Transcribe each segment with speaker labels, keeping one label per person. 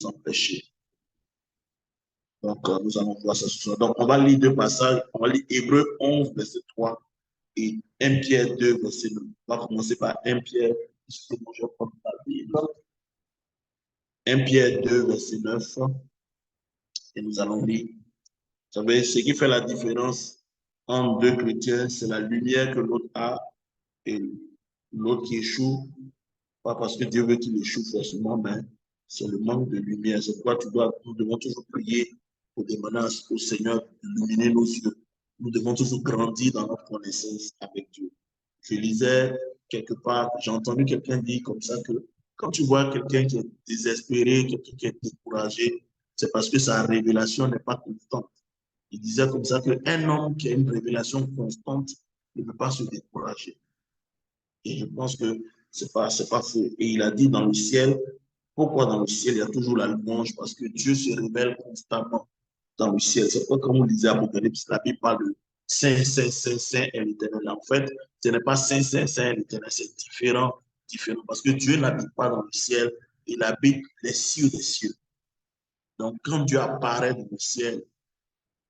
Speaker 1: empêcher. Donc, nous allons voir ça ce soir. Donc, on va lire deux passages. On va lire Hébreux 11, verset 3 et 1 Pierre 2, verset 9. On va commencer par 1 Pierre, puisque moi je prends la Bible. 1 Pierre 2, verset 9. Et nous allons lire. Vous savez, ce qui fait la différence entre deux chrétiens, c'est la lumière que l'autre a et l'autre qui échoue. Pas parce que Dieu veut qu'il échoue forcément, mais c'est le manque de lumière. C'est pourquoi nous devons toujours prier pour demander au Seigneur d'illuminer nos yeux. Nous devons toujours grandir dans notre connaissance avec Dieu. Je lisais quelque part, j'ai entendu quelqu'un dire comme ça que quand tu vois quelqu'un qui est désespéré, quelqu'un qui est découragé, c'est parce que sa révélation n'est pas constante. Il disait comme ça qu'un homme qui a une révélation constante ne peut pas se décourager. Et je pense que c'est pas faux. Et il a dit dans le ciel, pourquoi dans le ciel il y a toujours la louange? Parce que Dieu se révèle constamment dans le ciel. C'est pourquoi quand on lisait Apocalypse, la Bible parle de Saint, Saint, Saint, Saint est l'Éternel. En fait, ce n'est pas Saint, Saint, Saint est l'Éternel, c'est différent, différent. Parce que Dieu n'habite pas dans le ciel, il habite les cieux des cieux. Donc, quand Dieu apparaît dans le ciel,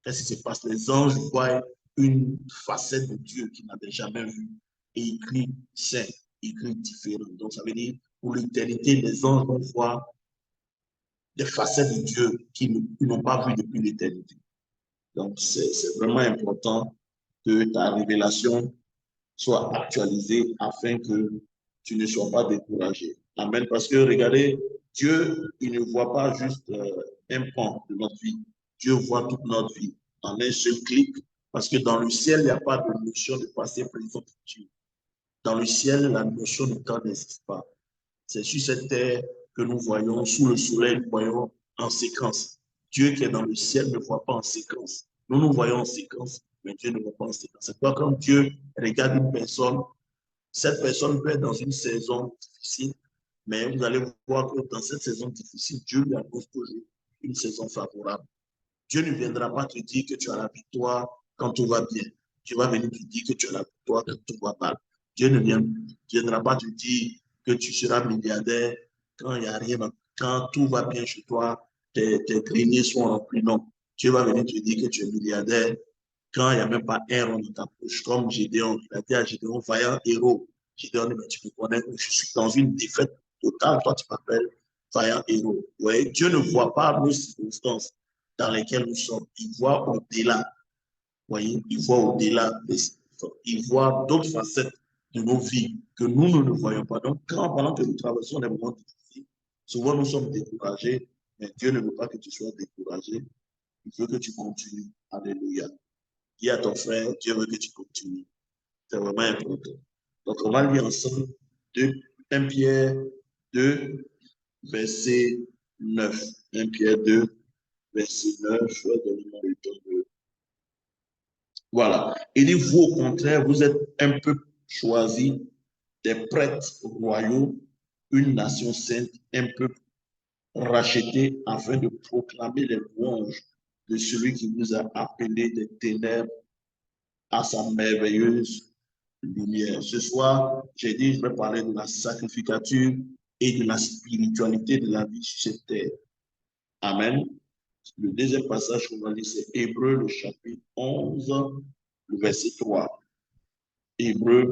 Speaker 1: qu'est-ce qui se passe? Les anges voient une facette de Dieu qu'ils n'avaient jamais vue. Et ils crient saint, ils crient différent. Donc, ça veut dire, pour l'éternité, les anges vont voir des facettes de Dieu qu'ils n'ont pas vues depuis l'éternité. Donc, c'est vraiment important que ta révélation soit actualisée afin que tu ne sois pas découragé. Amen. Parce que regardez, Dieu, il ne voit pas juste un pan de notre vie. Dieu voit toute notre vie en un seul clic. Parce que dans le ciel, il n'y a pas de notion de passé, présent, futur. Dans le ciel, la notion de temps n'existe pas. C'est sur cette terre que nous voyons, sous le soleil, nous voyons en séquence. Dieu qui est dans le ciel ne voit pas en séquence. Nous voyons en séquence, mais Dieu ne voit pas en séquence. C'est pourquoi quand Dieu regarde une personne, cette personne peut être dans une saison difficile, mais vous allez voir que dans cette saison difficile, Dieu lui annonce toujours une saison favorable. Dieu ne viendra pas te dire que tu as la victoire quand tout va bien. Dieu va venir te dire que tu as la victoire quand tout va mal. Dieu ne viendra pas te dire que tu seras milliardaire quand il n'y a rien, quand tout va bien chez toi, tes greniers sont remplis. Non. Dieu va venir te dire que tu es milliardaire quand il n'y a même pas un rond dans ta poche. Comme Gédéon, il a dit à Gédéon, vaillant héros. Gédéon dit, mais tu me connais, je suis dans une défaite totale. Toi, tu m'appelles vaillant héros. Ouais, Dieu ne voit pas nos circonstances dans lesquelles nous sommes. Il voit au-delà. Voyez, il voit au-delà. Il voit d'autres facettes de nos vies que nous ne voyons pas. Donc, quand pendant que nous traversons des moments difficiles, souvent nous sommes découragés, mais Dieu ne veut pas que tu sois découragé. Il veut que tu continues. Alléluia. Dis à ton frère, Dieu veut que tu continues. C'est vraiment important. Donc, on va lire ensemble 1 Pierre 2, verset 9. 1 Pierre 2, verset 9. Donnez-moi le temps de... Voilà. Il dit, vous, au contraire, vous êtes un peuple choisi, des prêtres royaux, une nation sainte, un peuple racheté afin de proclamer les louanges de celui qui vous a appelé des ténèbres à sa merveilleuse lumière. Ce soir, j'ai dit, je vais parler de la sacrificature et de la spiritualité de la vie sur cette terre. Amen. Le deuxième passage qu'on va lire, c'est Hébreux, le chapitre 11, le verset 3. Hébreux,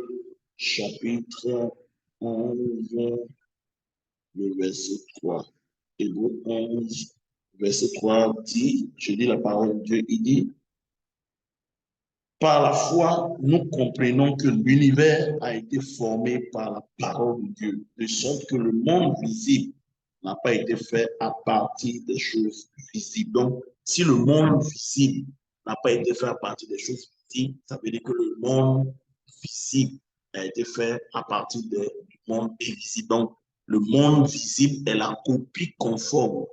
Speaker 1: chapitre 11, le verset 3. Hébreux 11, verset 3 dit, je dis la parole de Dieu, il dit, par la foi, nous comprenons que l'univers a été formé par la parole de Dieu, de sorte que le monde visible n'a pas été fait à partir des choses visibles. Donc, si le monde visible n'a pas été fait à partir des choses visibles, ça veut dire que le monde visible a été fait à partir du monde invisible. Donc, le monde visible est la copie conforme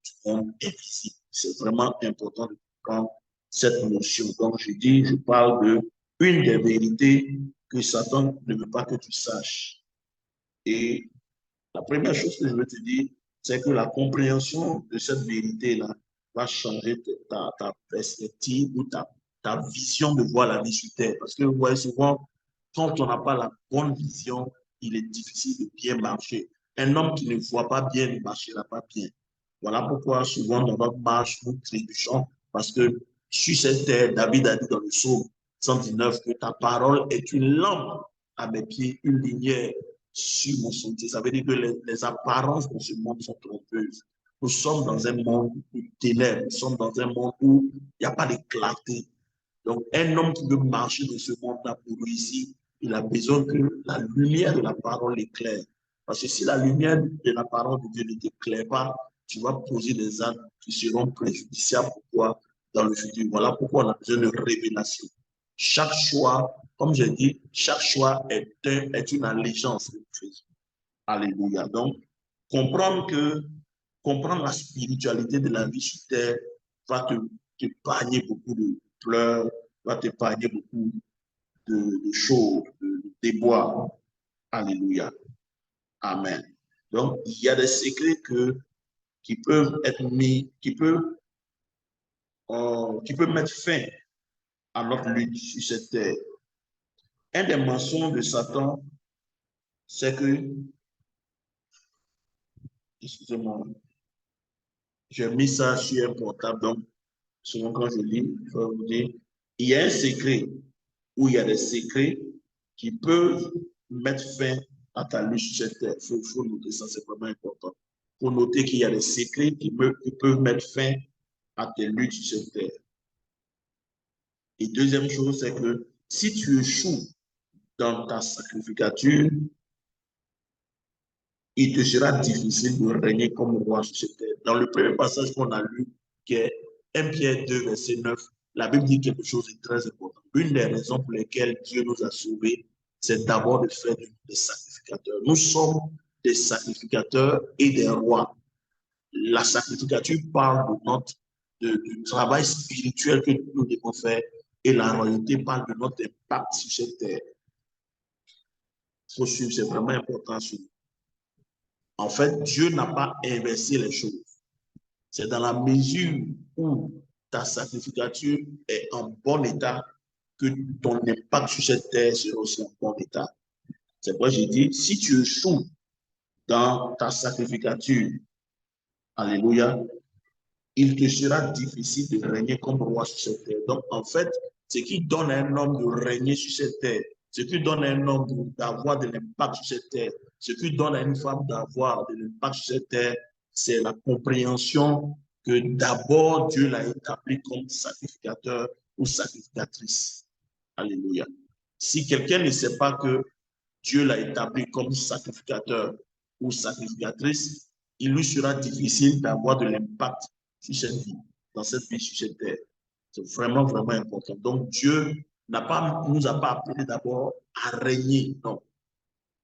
Speaker 1: du monde invisible. C'est vraiment important de comprendre cette notion. Donc, je parle de une des vérités que Satan ne veut pas que tu saches. Et la première chose que je veux te dire, c'est que la compréhension de cette vérité-là va changer ta perspective ou ta vision de voir la vie sur terre. Parce que vous voyez souvent, quand on n'a pas la bonne vision, il est difficile de bien marcher. Un homme qui ne voit pas bien ne marchera pas bien. Voilà pourquoi souvent dans notre marche, nous trébuchons, parce que sur cette terre, David a dit dans le psaume 119 que ta parole est une lampe à mes pieds, une lumière sur mon sentier. Ça veut dire que les apparences de ce monde sont trompeuses. Nous sommes dans un monde de ténèbres, nous sommes dans un monde où il n'y a pas de clarté. Donc, un homme qui veut marcher dans ce monde-là pour réussir, il a besoin que la lumière de la parole l'éclaire. Parce que si la lumière de la parole de Dieu ne t'éclaire pas, tu vas poser des actes qui seront préjudiciables pour toi dans le futur. Voilà pourquoi on a besoin de révélation. Chaque choix, comme j'ai dit, chaque choix est une allégeance que nous faisons. Alléluia. Donc, comprendre la spiritualité de la vie sur terre va t'épargner beaucoup de pleurs, va t'épargner beaucoup de choses, de déboires. Alléluia. Amen. Donc, il y a des secrets qui peuvent être mis, qui peuvent mettre fin à notre lutte sur cette terre. Un des mensonges de Satan, c'est que, excusez-moi, j'ai mis ça sur un portable, donc souvent quand je lis, je vais vous dire, il y a un secret ou il y a des secrets qui peuvent mettre fin à ta lutte sur cette terre. Il faut noter ça, c'est vraiment important. Il faut noter qu'il y a des secrets qui peuvent mettre fin à tes luttes sur cette terre. Et deuxième chose, c'est que si tu échoues dans ta sacrificature, il te sera difficile de régner comme roi sur cette terre. Dans le premier passage qu'on a lu, qui est 1 Pierre 2, verset 9, la Bible dit quelque chose de très important. Une des raisons pour lesquelles Dieu nous a sauvés, c'est d'abord de faire des sacrificateurs. Nous sommes des sacrificateurs et des rois. La sacrificature parle du travail spirituel que nous devons faire et la royauté parle de notre impact sur cette terre. Il faut suivre, c'est vraiment important. En fait, Dieu n'a pas inversé les choses. C'est dans la mesure où ta sacrificature est en bon état que ton impact sur cette terre sera aussi en bon état. C'est pourquoi j'ai dit, si tu échoues dans ta sacrificature, alléluia, il te sera difficile de régner comme roi sur cette terre. Donc, en fait, ce qui donne à un homme de régner sur cette terre, ce qui donne à un homme d'avoir de l'impact sur cette terre, ce qui donne à une femme d'avoir de l'impact sur cette terre, c'est la compréhension que d'abord Dieu l'a établi comme sacrificateur ou sacrificatrice. Alléluia. Si quelqu'un ne sait pas que Dieu l'a établi comme sacrificateur ou sacrificatrice, il lui sera difficile d'avoir de l'impact sur cette vie, dans cette vie sur cette terre. C'est vraiment, vraiment important. Donc, Dieu nous a pas appelés d'abord à régner. Non.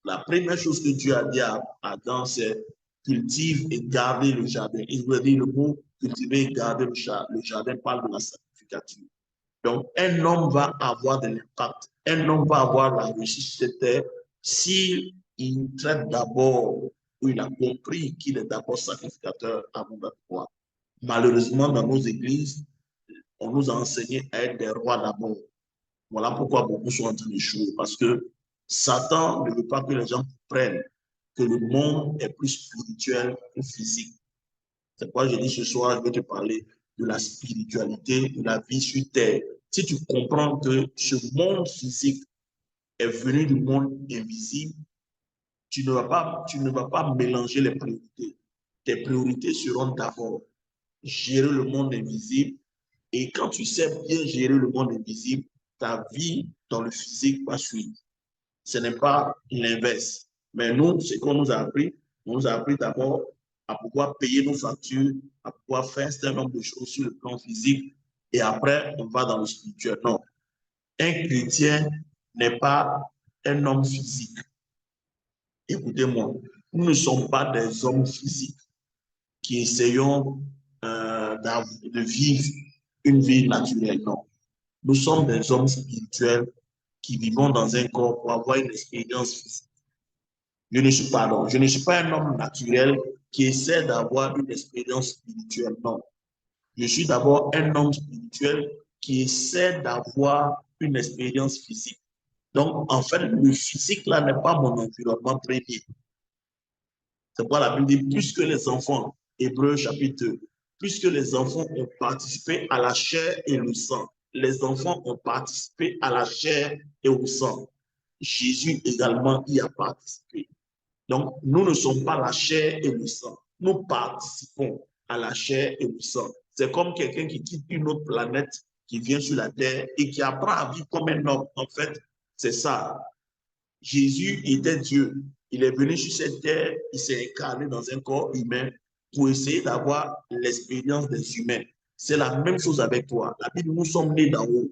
Speaker 1: La première chose que Dieu a dit à Adam, c'est cultive et garder le jardin. Il veut dire le mot cultiver et garder le jardin. Le jardin parle de la sacrificature. Donc, un homme va avoir de l'impact. Un homme va avoir la réussite sur cette terre s'il traite d'abord, ou il a compris qu'il est d'abord sacrificateur avant d'être roi. Malheureusement, dans nos églises, on nous a enseigné à être des rois d'abord. Voilà pourquoi beaucoup sont en train d'échouer. Parce que Satan ne veut pas que les gens comprennent que le monde est plus spirituel que physique. C'est pourquoi je dis ce soir, je vais te parler de la spiritualité, de la vie sur terre. Si tu comprends que ce monde physique est venu du monde invisible, tu ne vas pas mélanger les priorités. Tes priorités seront d'abord gérer le monde invisible. Et quand tu sais bien gérer le monde invisible, ta vie dans le physique va suivre. Ce n'est pas l'inverse. Mais nous, ce qu'on nous a appris, on nous a appris d'abord à pouvoir payer nos factures, à pouvoir faire un certain nombre de choses sur le plan physique, et après, on va dans le spirituel. Non. Un chrétien n'est pas un homme physique. Écoutez-moi, nous ne sommes pas des hommes physiques qui essayons de vivre une vie naturelle. Non. Nous sommes des hommes spirituels qui vivons dans un corps pour avoir une expérience physique. Je ne suis pas un homme naturel qui essaie d'avoir une expérience spirituelle. Non. Je suis d'abord un homme spirituel qui essaie d'avoir une expérience physique. Donc, en fait, le physique, là, n'est pas mon environnement premier. C'est pourquoi la Bible dit, plus que les enfants, Hébreux chapitre 2. Puisque les enfants ont participé à la chair et le sang, les enfants ont participé à la chair et au sang. Jésus également y a participé. Donc, nous ne sommes pas la chair et le sang. Nous participons à la chair et le sang. C'est comme quelqu'un qui quitte une autre planète, qui vient sur la terre et qui apprend à vivre comme un homme. En fait, c'est ça. Jésus était Dieu. Il est venu sur cette terre, il s'est incarné dans un corps humain pour essayer d'avoir l'expérience des humains. C'est la même chose avec toi. La Bible, nous sommes nés d'en haut.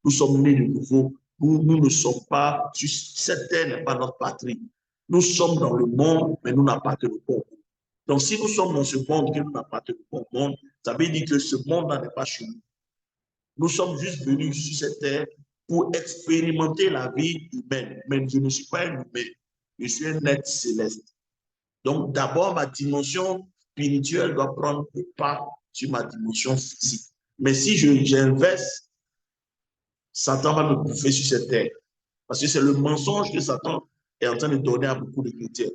Speaker 1: Nous sommes nés de nouveau. Nous ne sommes pas, cette terre n'est pas notre patrie. Nous sommes dans le monde, mais nous n'avons pas que le bon monde. Donc, si nous sommes dans ce monde que nous n'avons pas que le bon monde, ça veut dire que ce monde-là n'est pas chez nous. Nous sommes juste venus sur cette terre pour expérimenter la vie humaine. Mais je ne suis pas un humain, je suis un être céleste. Donc, d'abord, ma dimension spirituelle doit prendre le pas sur ma dimension physique. Mais si j'inverse, Satan va me bouffer sur cette terre. Parce que c'est le mensonge que Satan est en train de donner à beaucoup de chrétiens.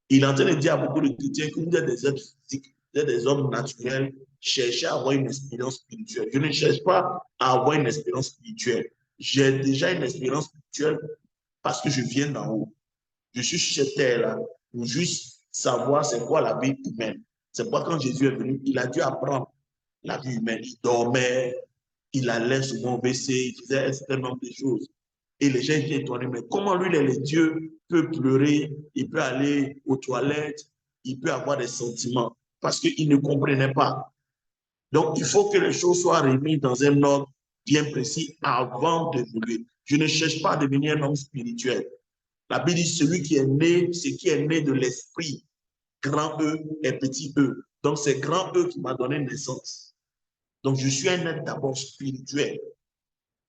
Speaker 1: Il est en train de dire à beaucoup de chrétiens que vous êtes des êtres physiques, vous êtes des hommes naturels, cherchez à avoir une expérience spirituelle. Je ne cherche pas à avoir une expérience spirituelle. J'ai déjà une expérience spirituelle parce que je viens d'en haut. Je suis sur cette terre-là pour juste savoir c'est quoi la vie humaine. C'est pourquoi quand Jésus est venu, il a dû apprendre la vie humaine. Il dormait, il allait sur mon WC, il faisait un certain nombre de choses. Et les gens étaient étonnés, mais comment lui, les dieux, peut pleurer, il peut aller aux toilettes, il peut avoir des sentiments, parce qu'il ne comprenait pas. Donc, il faut que les choses soient remises dans un ordre bien précis avant d'évoluer. Je ne cherche pas à devenir un homme spirituel. La Bible dit, celui qui est né, c'est qui est né de l'esprit, grand E et petit E. Donc, c'est grand E qui m'a donné naissance. Donc, je suis un être d'abord spirituel,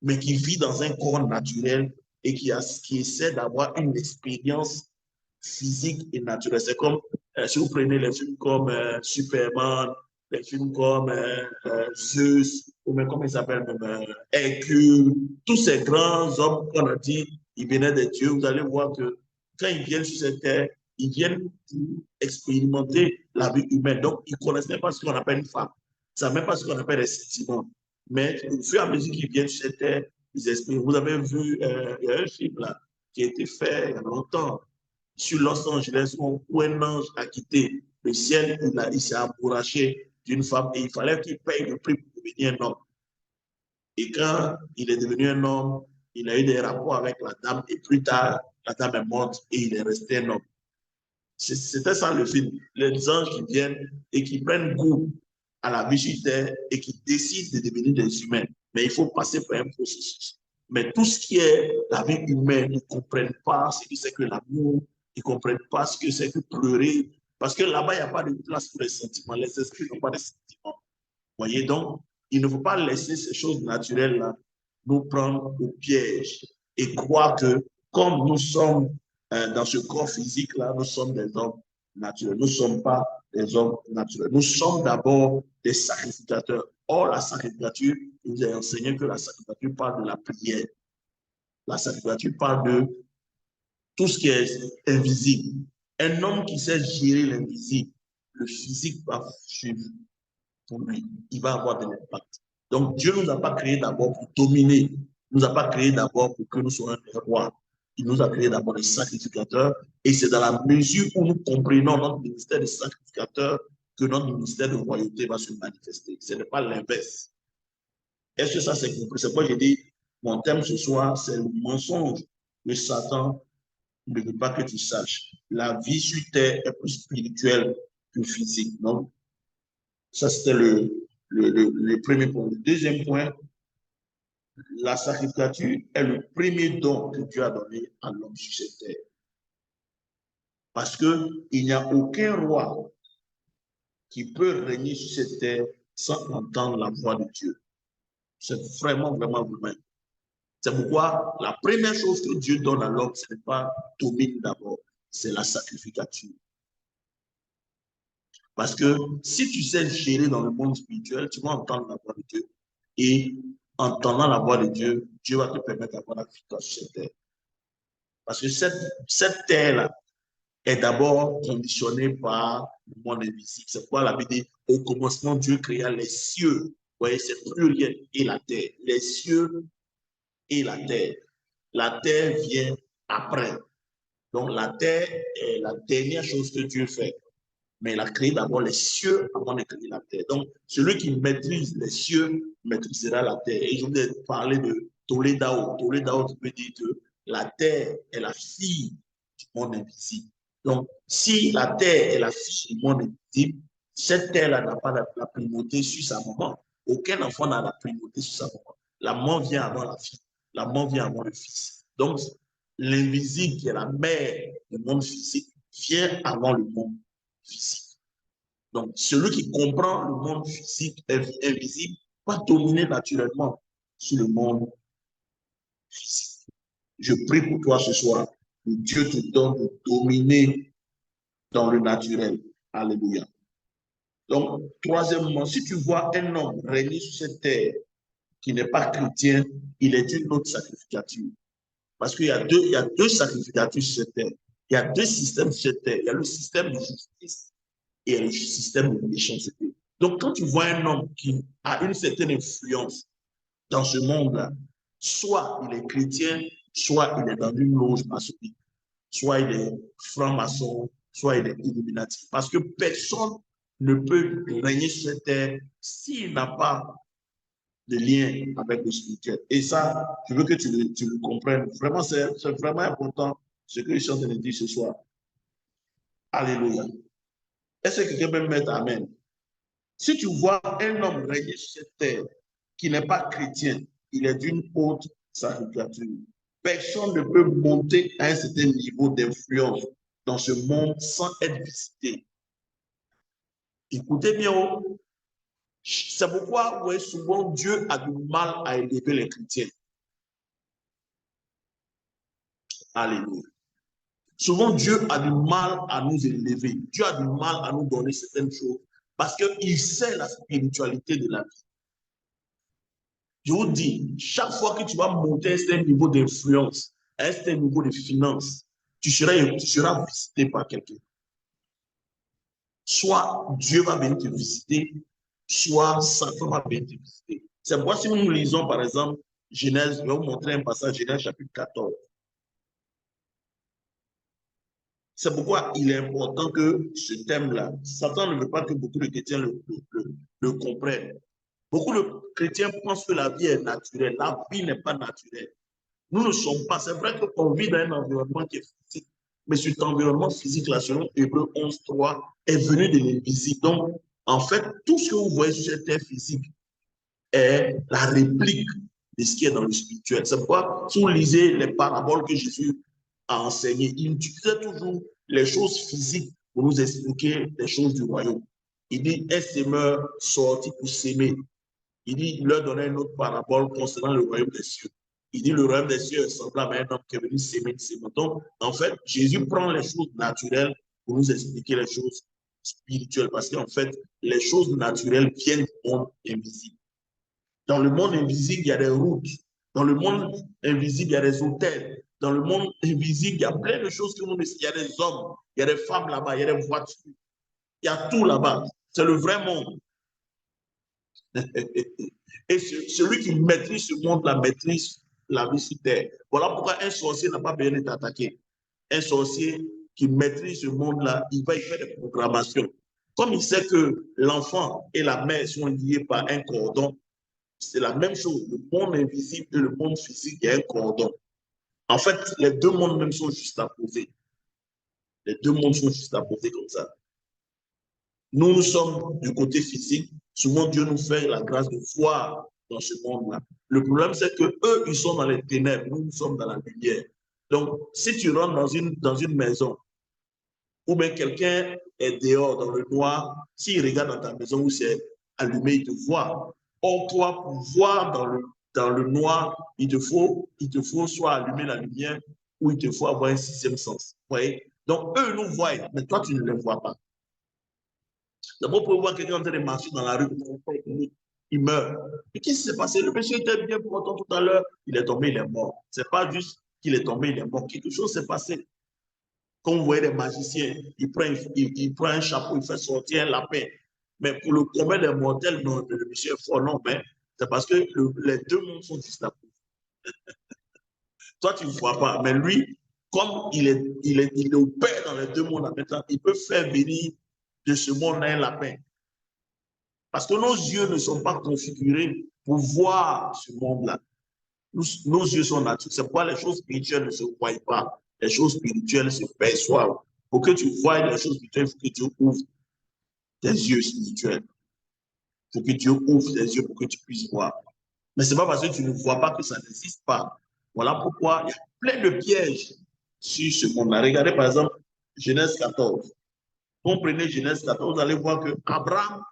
Speaker 1: mais qui vit dans un corps naturel et qui essaie d'avoir une expérience physique et naturelle. C'est comme si vous prenez les films comme Superman, les films comme Zeus, ou même comment ils s'appellent, Hercule, tous ces grands hommes qu'on a dit, ils venaient des dieux. Vous allez voir que quand ils viennent sur cette terre, ils viennent pour expérimenter la vie humaine. Donc, ils ne connaissent même pas ce qu'on appelle une femme. Ils ne savent même pas ce qu'on appelle des sentiments. Mais au fur et à mesure qu'ils viennent sur cette terre, ils expriment. Vous avez vu, il y a un film là, qui a été fait il y a longtemps sur Los Angeles où un ange a quitté le ciel, il s'est amouraché d'une femme et il fallait qu'il paye le prix pour devenir un homme. Et quand il est devenu un homme, il a eu des rapports avec la dame et plus tard, la dame est morte et il est resté un homme. C'était ça le film. Les anges qui viennent et qui prennent goût à la vie sur terre et qui décident de devenir des humains. Mais il faut passer par un processus. Mais tout ce qui est la vie humaine, ils ne comprennent pas ce que c'est que l'amour, ils ne comprennent pas ce que c'est que pleurer. Parce que là-bas, il n'y a pas de place pour les sentiments. Les esprits n'ont pas de sentiments. Vous voyez, donc, il ne faut pas laisser ces choses naturelles-là nous prendre au piège et croire que comme nous sommes dans ce corps physique-là, nous sommes des hommes naturels. Nous ne sommes pas des hommes naturels. Nous sommes d'abord des sacrificateurs. Or, la sacrificature, il nous a enseigné que la sacrificature parle de la prière. La sacrificature parle de tout ce qui est invisible. Un homme qui sait gérer l'invisible, le physique va suivre pour lui. Il va avoir de l'impact. Donc, Dieu ne nous a pas créés d'abord pour dominer. Il ne nous a pas créés d'abord pour que nous soyons des rois. Il nous a créés d'abord des sacrificateurs. Et c'est dans la mesure où nous comprenons notre ministère de sacrificateur que notre ministère de royauté va se manifester. Ce n'est pas l'inverse. Est-ce que ça c'est compris? C'est pourquoi j'ai dit, mon thème ce soir, c'est le mensonge de Satan ne veut pas que tu saches. La vie sur terre est plus spirituelle que physique. Donc, ça, c'était le premier point. Le deuxième point, la sacrificature est le premier don que Dieu a donné à l'homme sur cette terre. Parce qu'il n'y a aucun roi qui peut régner sur cette terre sans entendre la voix de Dieu. C'est vraiment, vraiment, vraiment. C'est pourquoi la première chose que Dieu donne à l'homme, ce n'est pas domine d'abord, c'est la sacrificature. Parce que si tu sais gérer dans le monde spirituel, tu vas entendre la voix de Dieu. Et entendant la voix de Dieu, Dieu va te permettre d'avoir la victoire sur cette terre. Parce que cette terre-là, est d'abord conditionné par le monde invisible. C'est pourquoi la Bible dit, au commencement, Dieu créa les cieux. Vous voyez, c'est pluriel, et la terre. Les cieux et la terre. La terre vient après. Donc, la terre est la dernière chose que Dieu fait. Mais il a créé d'abord les cieux avant de créer la terre. Donc, celui qui maîtrise les cieux maîtrisera la terre. Et je voulais parler de Toledao. Toledao qui veut dire que la terre est la fille du monde invisible. Donc, si la terre est la fille du monde invisible, cette terre-là n'a pas la primauté sur sa maman. Aucun enfant n'a la primauté sur sa maman. La maman vient avant la fille. La maman vient avant le fils. Donc, l'invisible qui est la mère du monde physique vient avant le monde physique. Donc, celui qui comprend le monde physique invisible va dominer naturellement sur le monde physique. Je prie pour toi ce soir que Dieu te donne de dominer dans le naturel. Alléluia. Donc, troisièmement, si tu vois un homme régner sur cette terre qui n'est pas chrétien, il est une autre sacrificature. Parce qu'il y a deux sacrificatures sur cette terre. Il y a deux systèmes sur cette terre. Il y a le système de justice et le système de méchanceté. Donc, quand tu vois un homme qui a une certaine influence dans ce monde-là, soit il est chrétien, soit il est dans une loge maçonnique, soit il est franc-maçon, soit il est illuminatif. Parce que personne ne peut régner sur cette terre s'il n'a pas de lien avec le spirituel. Et ça, je veux que tu le comprennes. Vraiment, c'est vraiment important ce que je suis en train de dire ce soir. Alléluia. Est-ce que quelqu'un peut me mettre Amen? Si tu vois un homme régner sur cette terre qui n'est pas chrétien, il est d'une haute sacrificature. Personne ne peut monter à un certain niveau d'influence dans ce monde sans être visité. Écoutez bien, c'est pourquoi ouais, souvent Dieu a du mal à élever les chrétiens. Alléluia. Souvent Dieu a du mal à nous élever. Dieu a du mal à nous donner certaines choses parce qu'il sait la spiritualité de la vie. Je vous dis, chaque fois que tu vas monter à un certain niveau d'influence, à un certain niveau de finance, tu seras visité par quelqu'un. Soit Dieu va venir te visiter, soit Satan va venir te visiter. C'est pourquoi si nous lisons par exemple Genèse, je vais vous montrer un passage, Genèse chapitre 14. C'est pourquoi il est important que ce thème-là, Satan ne veut pas que beaucoup de chrétiens le comprennent. Beaucoup de chrétiens pensent que la vie est naturelle. La vie n'est pas naturelle. Nous ne sommes pas. C'est vrai qu'on vit dans un environnement qui est physique, mais cet environnement physique-là, selon Hébreux 11.3, est venu de l'invisible. Donc, en fait, tout ce que vous voyez sur cette terre physique est la réplique de ce qui est dans le spirituel. C'est pourquoi, si vous lisez les paraboles que Jésus a enseignées, il utilisait toujours les choses physiques pour nous expliquer les choses du royaume. Il dit, un semeur sorti pour s'aimer. Il dit, il leur donnait une autre parabole concernant le royaume des cieux. Il dit, le royaume des cieux est semblable à un homme qui est venu s'aimer de ses moutons. En fait, Jésus prend les choses naturelles pour nous expliquer les choses spirituelles. Parce qu'en fait, les choses naturelles viennent du monde invisible. Dans le monde invisible, il y a des routes. Dans le monde invisible, il y a des hôtels. Dans le monde invisible, il y a plein de choses que nous ne savons. Il y a des hommes, il y a des femmes là-bas, il y a des voitures. Il y a tout là-bas. C'est le vrai monde. Et celui qui maîtrise ce monde-là maîtrise la vie sur terre. Voilà pourquoi un sorcier n'a pas besoin d'être attaqué. Un sorcier qui maîtrise ce monde-là, il va y faire des programmations. Comme il sait que l'enfant et la mère sont liés par un cordon, c'est la même chose. Le monde invisible et le monde physique, il y a un cordon. En fait, les deux mondes même sont juste à poser. Les deux mondes sont juste à poser comme ça. Nous sommes du côté physique. Souvent, Dieu nous fait la grâce de voir dans ce monde-là. Le problème, c'est que eux, ils sont dans les ténèbres. Nous sommes dans la lumière. Donc, si tu rentres dans une maison, ou bien quelqu'un est dehors dans le noir, s'il regarde dans ta maison où c'est allumé, il te voit. Or, toi, pour voir dans le noir, il te faut soit allumer la lumière ou il te faut avoir un sixième sens. Vous voyez? Donc, eux nous voient, mais toi, tu ne les vois pas. D'abord, pour voir quelqu'un en train de marcher dans la rue, il meurt. Mais qu'est-ce qui s'est passé? Le monsieur était bien portant tout à l'heure, il est tombé, il est mort. Ce n'est pas juste qu'il est tombé, il est mort. Quelque chose s'est passé. Quand vous voyez des magiciens, il prend un chapeau, il fait sortir un lapin. Mais pour le commun des mortels, non, le monsieur est fort, non, mais c'est parce que les deux mondes sont distincts. Toi, tu ne vois pas, mais lui, comme il opère dans les deux mondes en même temps, il peut faire venir de ce monde un lapin. Parce que nos yeux ne sont pas configurés pour voir ce monde-là. Nos yeux sont naturels. C'est pourquoi les choses spirituelles ne se voient pas. Les choses spirituelles se perçoivent. Pour que tu voies les choses spirituelles, il faut que Dieu ouvre tes yeux spirituels. Il faut que Dieu ouvre tes yeux pour que tu puisses voir. Mais ce n'est pas parce que tu ne vois pas que ça n'existe pas. Voilà pourquoi il y a plein de pièges sur ce monde-là. Regardez par exemple Genèse 14. Comprenez Genèse 14, vous allez voir que Abraham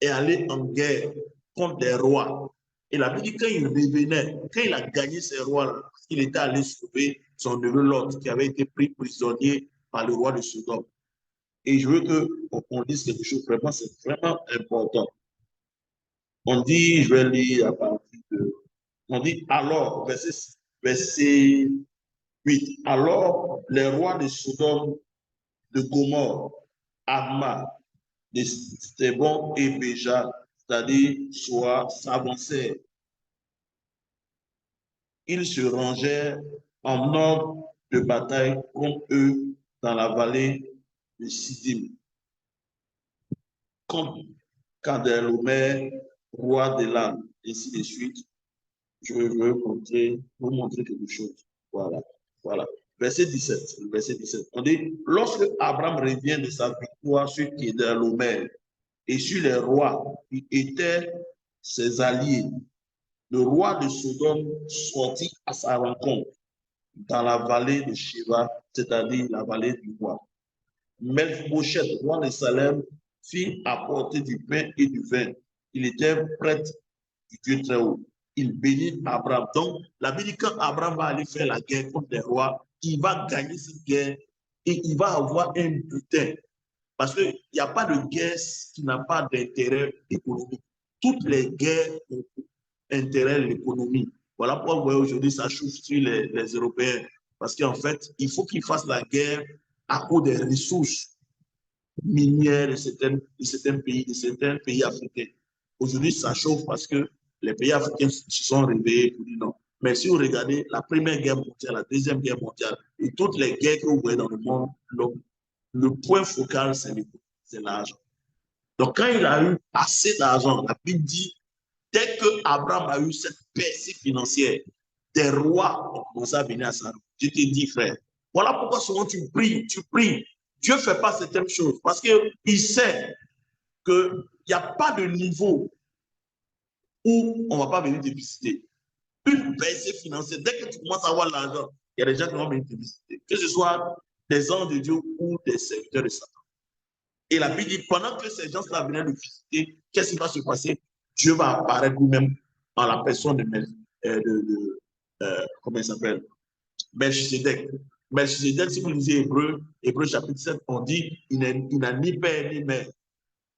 Speaker 1: est allé en guerre contre des rois. Et la Bible dit quand il revenait, quand il a gagné ces rois-là, il était allé sauver son neveu Lot qui avait été pris prisonnier par le roi de Sodome. Et je veux qu'on dise quelque chose vraiment, c'est vraiment important. On dit, je vais lire à partir de. On dit alors, verset 8, alors les rois de Sodome, de Gomorrhe, Adma, de Stébon et Béja, c'est-à-dire soit s'avançèrent. Ils se rangèrent en ordre de bataille contre eux dans la vallée de Sidim. Contre Cadorlaomer, roi de l'âme, ainsi de suite. Je veux vous montrer quelque chose. Voilà, voilà. Verset 17, verset 17. On dit, lorsque Abraham revient de sa victoire sur Kedorlaomer et sur les rois qui étaient ses alliés, le roi de Sodome sortit à sa rencontre dans la vallée de Shiva, c'est-à-dire la vallée du roi. Mephibosheth, roi de Salem, fit apporter du pain et du vin. Il était prêtre du Dieu très haut. Il bénit Abraham. Donc, la Bible dit quand Abraham va aller faire la guerre contre les rois, il va gagner cette guerre et il va avoir un butin. Parce qu'il n'y a pas de guerre qui n'a pas d'intérêt économique. Toutes les guerres ont intérêt l'économie. Voilà pourquoi vous voyez aujourd'hui ça chauffe sur les Européens. Parce qu'en fait, il faut qu'ils fassent la guerre à cause des ressources minières de certains pays africains. Aujourd'hui, ça chauffe parce que les pays africains se sont réveillés pour dire non. Mais si vous regardez la Première Guerre mondiale, la Deuxième Guerre mondiale et toutes les guerres que vous voyez dans le monde, le point focal, c'est l'argent. Donc, quand il a eu assez d'argent, la Bible dit, dès que Abraham a eu cette percée financière, des rois ont commencé à venir à sa rencontre. Je te dis, frère, voilà pourquoi souvent tu pries, tu pries. Dieu ne fait pas certaines choses parce qu'il sait qu'il n'y a pas de niveau où on ne va pas venir te visiter. Une percée financière, dès que tu commences à avoir l'argent, il y a des gens qui vont venir te visiter, que ce soit des anges de Dieu ou des serviteurs de Satan. Et la Bible dit, pendant que ces gens-là venaient le visiter, qu'est-ce qui va se passer? Dieu va apparaître lui-même en la personne comment il s'appelle? Melchisedec. Melchisedec, si vous lisez Hébreu chapitre 7, on dit, il n'a ni père ni mère.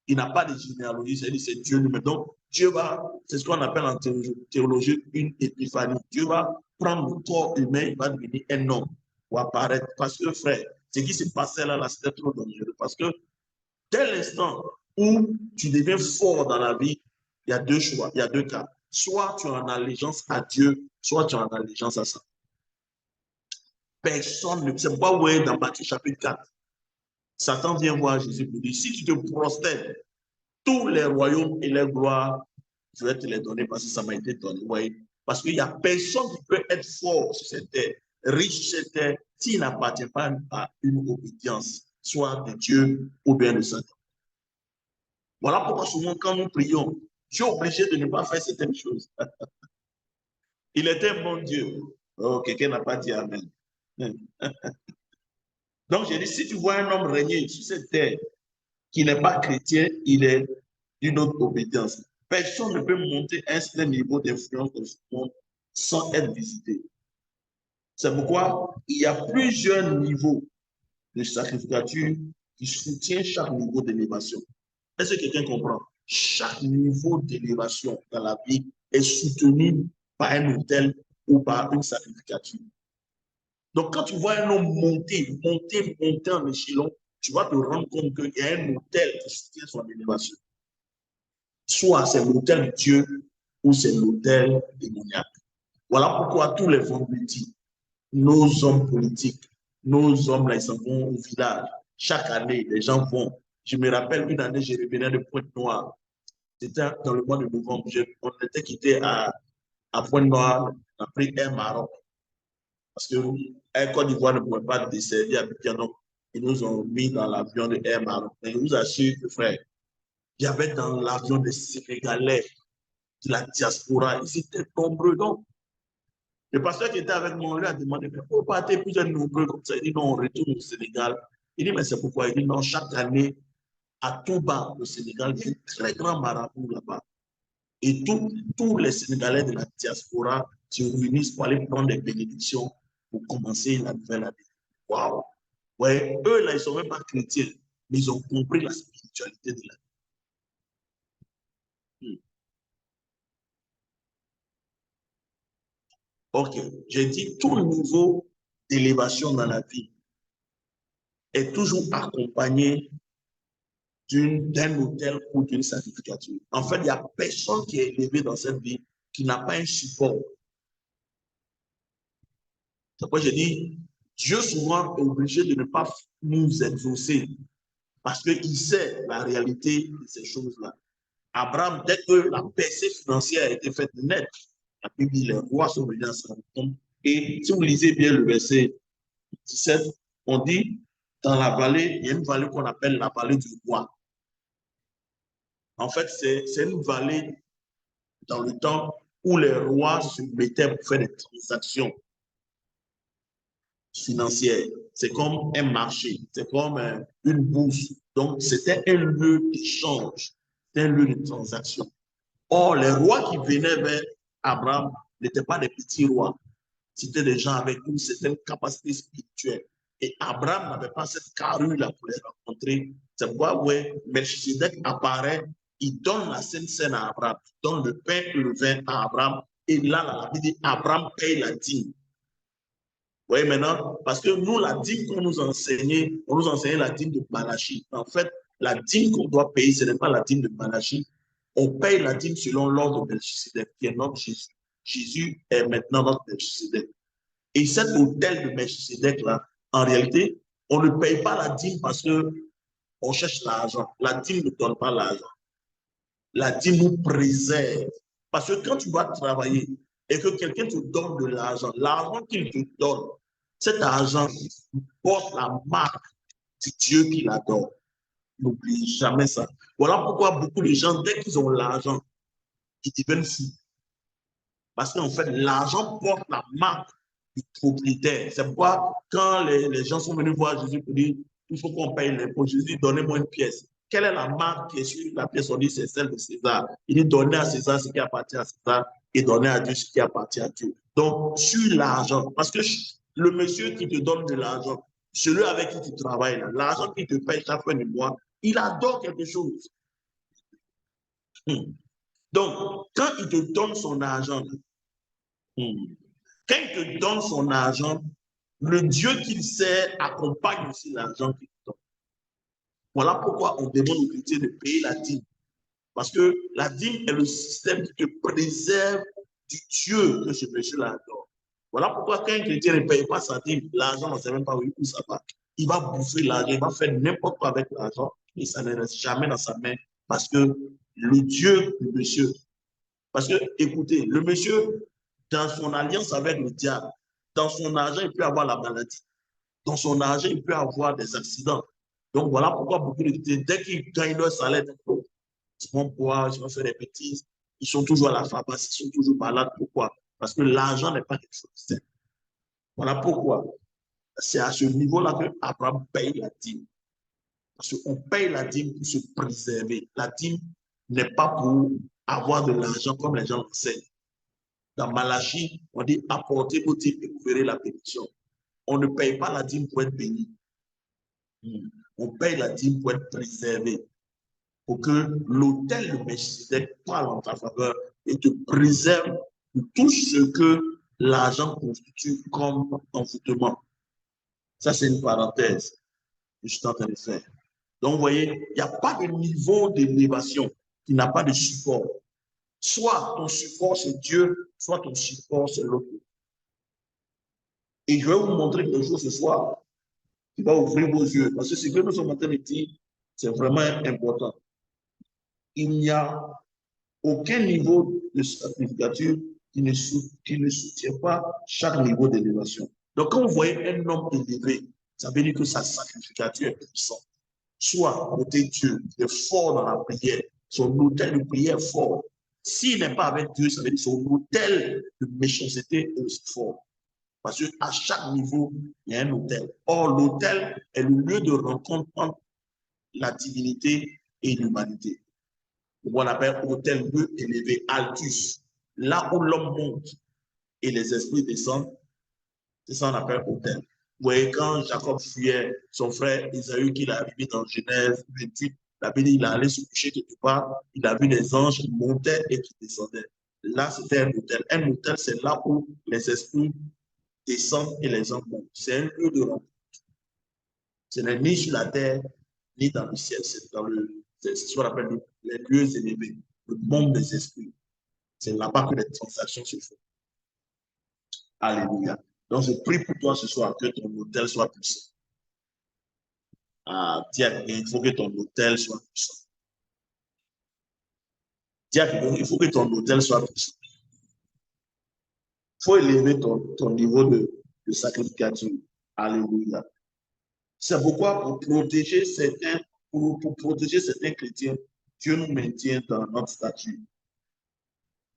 Speaker 1: Il n'a pas de généalogie, c'est Dieu lui-même. Donc, Dieu va, c'est ce qu'on appelle en théologie une épiphanie. Dieu va prendre le corps humain, il va devenir un homme pour apparaître. Parce que, frère, ce qui se passait là, c'était trop dangereux. Parce que dès l'instant où tu deviens fort dans la vie, il y a deux choix, il y a deux cas. Soit tu es en allégeance à Dieu, soit tu es en allégeance à ça. Personne ne sait pas où est dans Matthieu chapitre 4. Satan vient voir Jésus pour dire, si tu te prostères, tous les royaumes et les gloires, je vais te les donner parce que ça m'a été donné. Ouais. Parce qu'il n'y a personne qui peut être fort sur cette terre, riche sur cette terre, s'il n'appartient pas à une obédience, soit de Dieu ou bien de Satan. Voilà pourquoi souvent quand nous prions, Dieu est obligé de ne pas faire certaines choses. Il était un bon Dieu. Oh, quelqu'un n'a pas dit Amen. Donc, j'ai dit, si tu vois un homme régner sur cette terre qui n'est pas chrétien, il est d'une autre obédience. Personne ne peut monter un certain niveau d'influence dans ce monde sans être visité. C'est pourquoi il y a plusieurs niveaux de sacrificature qui soutiennent chaque niveau d'élévation. Est-ce que quelqu'un comprend? Chaque niveau d'élévation dans la vie est soutenu par un autel ou par une sacrificature. Donc, quand tu vois un homme monter en échelon, tu vas te rendre compte qu'il y a un autel qui soutient son élévation. Soit c'est l'autel de Dieu ou c'est l'autel démoniaque. Voilà pourquoi tous les vendredis, nos hommes politiques, nos hommes là, ils s'en vont au village. Chaque année, les gens vont. Je me rappelle une année, je revenais de Pointe-Noire. C'était dans le mois de novembre. On était quitté à Pointe-Noire, on a pris un Maroc. Parce que Côte d'Ivoire ne pouvait pas desservir à Abidjan. Donc, ils nous ont mis dans l'avion de Air Maroc. Mais je vous assure que, frère, il y avait dans l'avion des Sénégalais de la diaspora. Ils étaient nombreux. Donc, le pasteur qui était avec moi, lui a demandé, mais pourquoi partez plus nombreux comme ça? Il dit, non, on retourne au Sénégal. Il dit, mais c'est pourquoi? Il dit, non, chaque année, à Touba, au Sénégal, il y a un très grand marabout là-bas. Et tous les Sénégalais de la diaspora se réunissent pour aller prendre des bénédictions pour commencer la nouvelle année. Waouh! Ouais, eux, là, ils ne sont même pas chrétiens, mais ils ont compris la spiritualité de la vie. Ok, j'ai dit tout niveau d'élévation dans la vie est toujours accompagné d'un hôtel ou d'une sacrificature. En fait, il n'y a personne qui est élevé dans cette vie qui n'a pas un support. C'est pourquoi j'ai dit, Dieu souvent est obligé de ne pas nous exaucer parce qu'il sait la réalité de ces choses-là. Abraham, dès que la percée financière a été faite net, la Bible dit les rois sont venus à sa rencontre. Et si vous lisez bien le verset 17, on dit, dans la vallée, il y a une vallée qu'on appelle la vallée du roi. En fait, c'est une vallée dans le temps où les rois se mettaient pour faire des transactions financières. C'est comme un marché, c'est comme une bourse. Donc, c'était un lieu d'échange, c'était un lieu de transaction. Or, les rois qui venaient vers Abraham n'étaient pas des petits rois. C'était des gens avec une certaine capacité spirituelle. Et Abraham n'avait pas cette carrure-là pour les rencontrer. C'est pourquoi, ouais, Melchizedek apparaît, il donne la Sainte Seine à Abraham, il donne le pain et le vin à Abraham. Et là, la Bible dit, Abraham paye la dîme. Vous voyez maintenant, parce que nous, la dîme qu'on nous enseignait, on nous enseignait la dîme de Malachi. En fait, la dîme qu'on doit payer, ce n'est pas la dîme de Malachi. On paye la dîme selon l'ordre de Melchizedek, qui est notre Jésus. Jésus est maintenant notre Melchizedek. Et cet hôtel de Melchizedek-là, en réalité, on ne paye pas la dîme parce qu'on cherche l'argent. La dîme ne donne pas l'argent. La dîme nous préserve. Parce que quand tu vas travailler et que quelqu'un te donne de l'argent qu'il te donne, cet argent porte la marque du Dieu qui l'adore. N'oublie jamais ça. Voilà pourquoi beaucoup de gens, dès qu'ils ont l'argent, ils deviennent fous. Parce qu'en fait, l'argent porte la marque du propriétaire. C'est pourquoi, quand les gens sont venus voir Jésus pour dire il faut qu'on paye l'impôt, Jésus, donnez-moi une pièce. Quelle est la marque qui est sur la pièce? On dit c'est celle de César. Il dit donnez à César ce qui appartient à César et donnez à Dieu ce qui appartient à Dieu. Donc, sur l'argent, parce que le monsieur qui te donne de l'argent, celui avec qui tu travailles, l'argent qui te paye chaque fin du mois, il adore quelque chose. Donc, quand il te donne son argent, quand il te donne son argent, le Dieu qu'il sert accompagne aussi l'argent qu'il te donne. Voilà pourquoi on demande aux chrétiens de payer la dîme. Parce que la dîme est le système qui te préserve du Dieu que ce monsieur-là adore. Voilà pourquoi quand un chrétien ne paye pas sa dîme, l'argent, on ne sait même pas où ça va. Il va bouffer l'argent, il va faire n'importe quoi avec l'argent et ça ne reste jamais dans sa main parce que le Dieu du monsieur. Parce que, écoutez, le monsieur, dans son alliance avec le diable, dans son argent, il peut avoir la maladie. Dans son argent, il peut avoir des accidents. Donc, voilà pourquoi beaucoup de chrétiens, dès qu'ils gagnent leur salaire, ils vont boire, ils vont faire des bêtises, ils sont toujours à la pharmacie, ils sont toujours malades. Pourquoi? Parce que l'argent n'est pas quelque chose de simple. Voilà pourquoi. C'est à ce niveau-là que Abraham paye la dîme. Parce qu'on paye la dîme pour se préserver. La dîme n'est pas pour avoir de l'argent comme les gens l'enseignent. Dans Malachie, on dit apportez vos dîmes et vous verrez la bénédiction. On ne paye pas la dîme pour être béni. On paye la dîme pour être préservé. Pour que l'autel de Melchizedek parle en ta faveur et te préserve de tout ce que l'argent constitue comme envoûtement. Ça, c'est une parenthèse que je suis en train de faire. Donc, vous voyez, il n'y a pas de niveau d'élévation qui n'a pas de support. Soit ton support, c'est Dieu, soit ton support, c'est l'autre. Et je vais vous montrer quelque chose ce soir qui va ouvrir vos yeux. Parce que ce que nous sommes en train de dire, c'est vraiment important. Il n'y a aucun niveau de sacrificature qui ne soutient pas chaque niveau d'élévation. Donc, quand vous voyez un homme élevé, ça veut dire que sa sacrificature est puissante. Soit côté Dieu, il est fort dans la prière, son autel de prière est fort. S'il n'est pas avec Dieu, ça veut dire que son autel de méchanceté est aussi fort. Parce qu'à chaque niveau, il y a un autel. Or, l'autel est le lieu de rencontre entre la divinité et l'humanité. On appelle autel lieu élevé, altus. Là où l'homme monte et les esprits descendent, c'est ça qu'on appelle autel. Vous voyez, quand Jacob fuyait son frère Esaü, qu'il est arrivé dans Genèse 28, la Bible, il est allé se coucher quelque part, il a vu des anges qui montaient et qui descendaient. Là, c'était un autel. Un autel, c'est là où les esprits descendent et les anges montent. C'est un lieu de rencontre. Ce n'est ni sur la terre, ni dans le ciel. C'est ce qu'on appelle les lieux élevés, le monde des esprits. C'est là-bas que les transactions se font. Alléluia. Donc, je prie pour toi ce soir que ton autel soit puissant. Ah, tiens, il faut que ton autel soit puissant. Tiens, il faut que ton autel soit puissant. Il faut élever ton niveau de sacrificature. Alléluia. C'est pourquoi pour protéger certains chrétiens, Dieu nous maintient dans notre statut.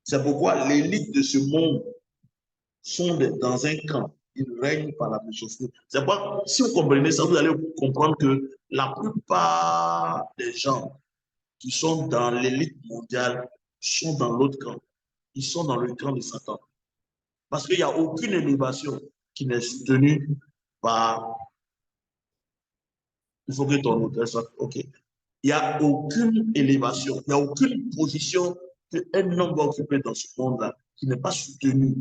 Speaker 1: C'est pourquoi l'élite de ce monde sont dans un camp. Ils règnent par la méchanceté. C'est pourquoi, si vous comprenez ça, vous allez comprendre que la plupart des gens qui sont dans l'élite mondiale sont dans l'autre camp. Ils sont dans le camp de Satan. Parce qu'il n'y a aucune élévation qui n'est soutenue par... Il faut que ton auteur soit... OK. Il n'y a aucune élévation, il n'y a aucune position qu'un homme va occuper dans ce monde-là qui n'est pas soutenue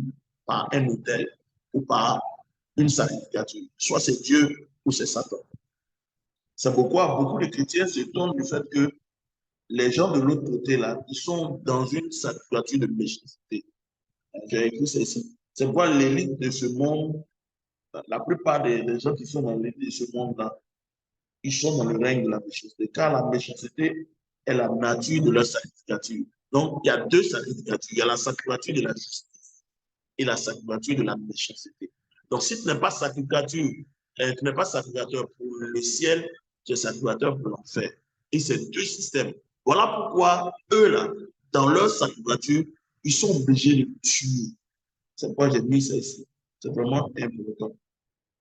Speaker 1: par un autel ou par une sacrificature. Soit c'est Dieu ou c'est Satan. C'est pourquoi beaucoup de chrétiens s'étonnent du fait que les gens de l'autre côté, là, ils sont dans une sacrificature de méchanceté. J'ai écrit ceci. C'est pourquoi l'élite de ce monde, la plupart des gens qui sont dans l'élite de ce monde-là, ils sont dans le règne de la méchanceté, car la méchanceté est la nature de leur sacrificature. Donc, il y a deux sacrificatures. Il y a la sacrificature de la justice et la sacrificature de la méchanceté. Donc, si tu n'es pas sacrificateur, tu n'es pas sacrificateur pour le ciel, tu es sacrificateur pour l'enfer. Et c'est deux systèmes. Voilà pourquoi eux, là, dans leur sacrificature, ils sont obligés de tuer. C'est pourquoi j'ai mis ça ici. C'est vraiment important.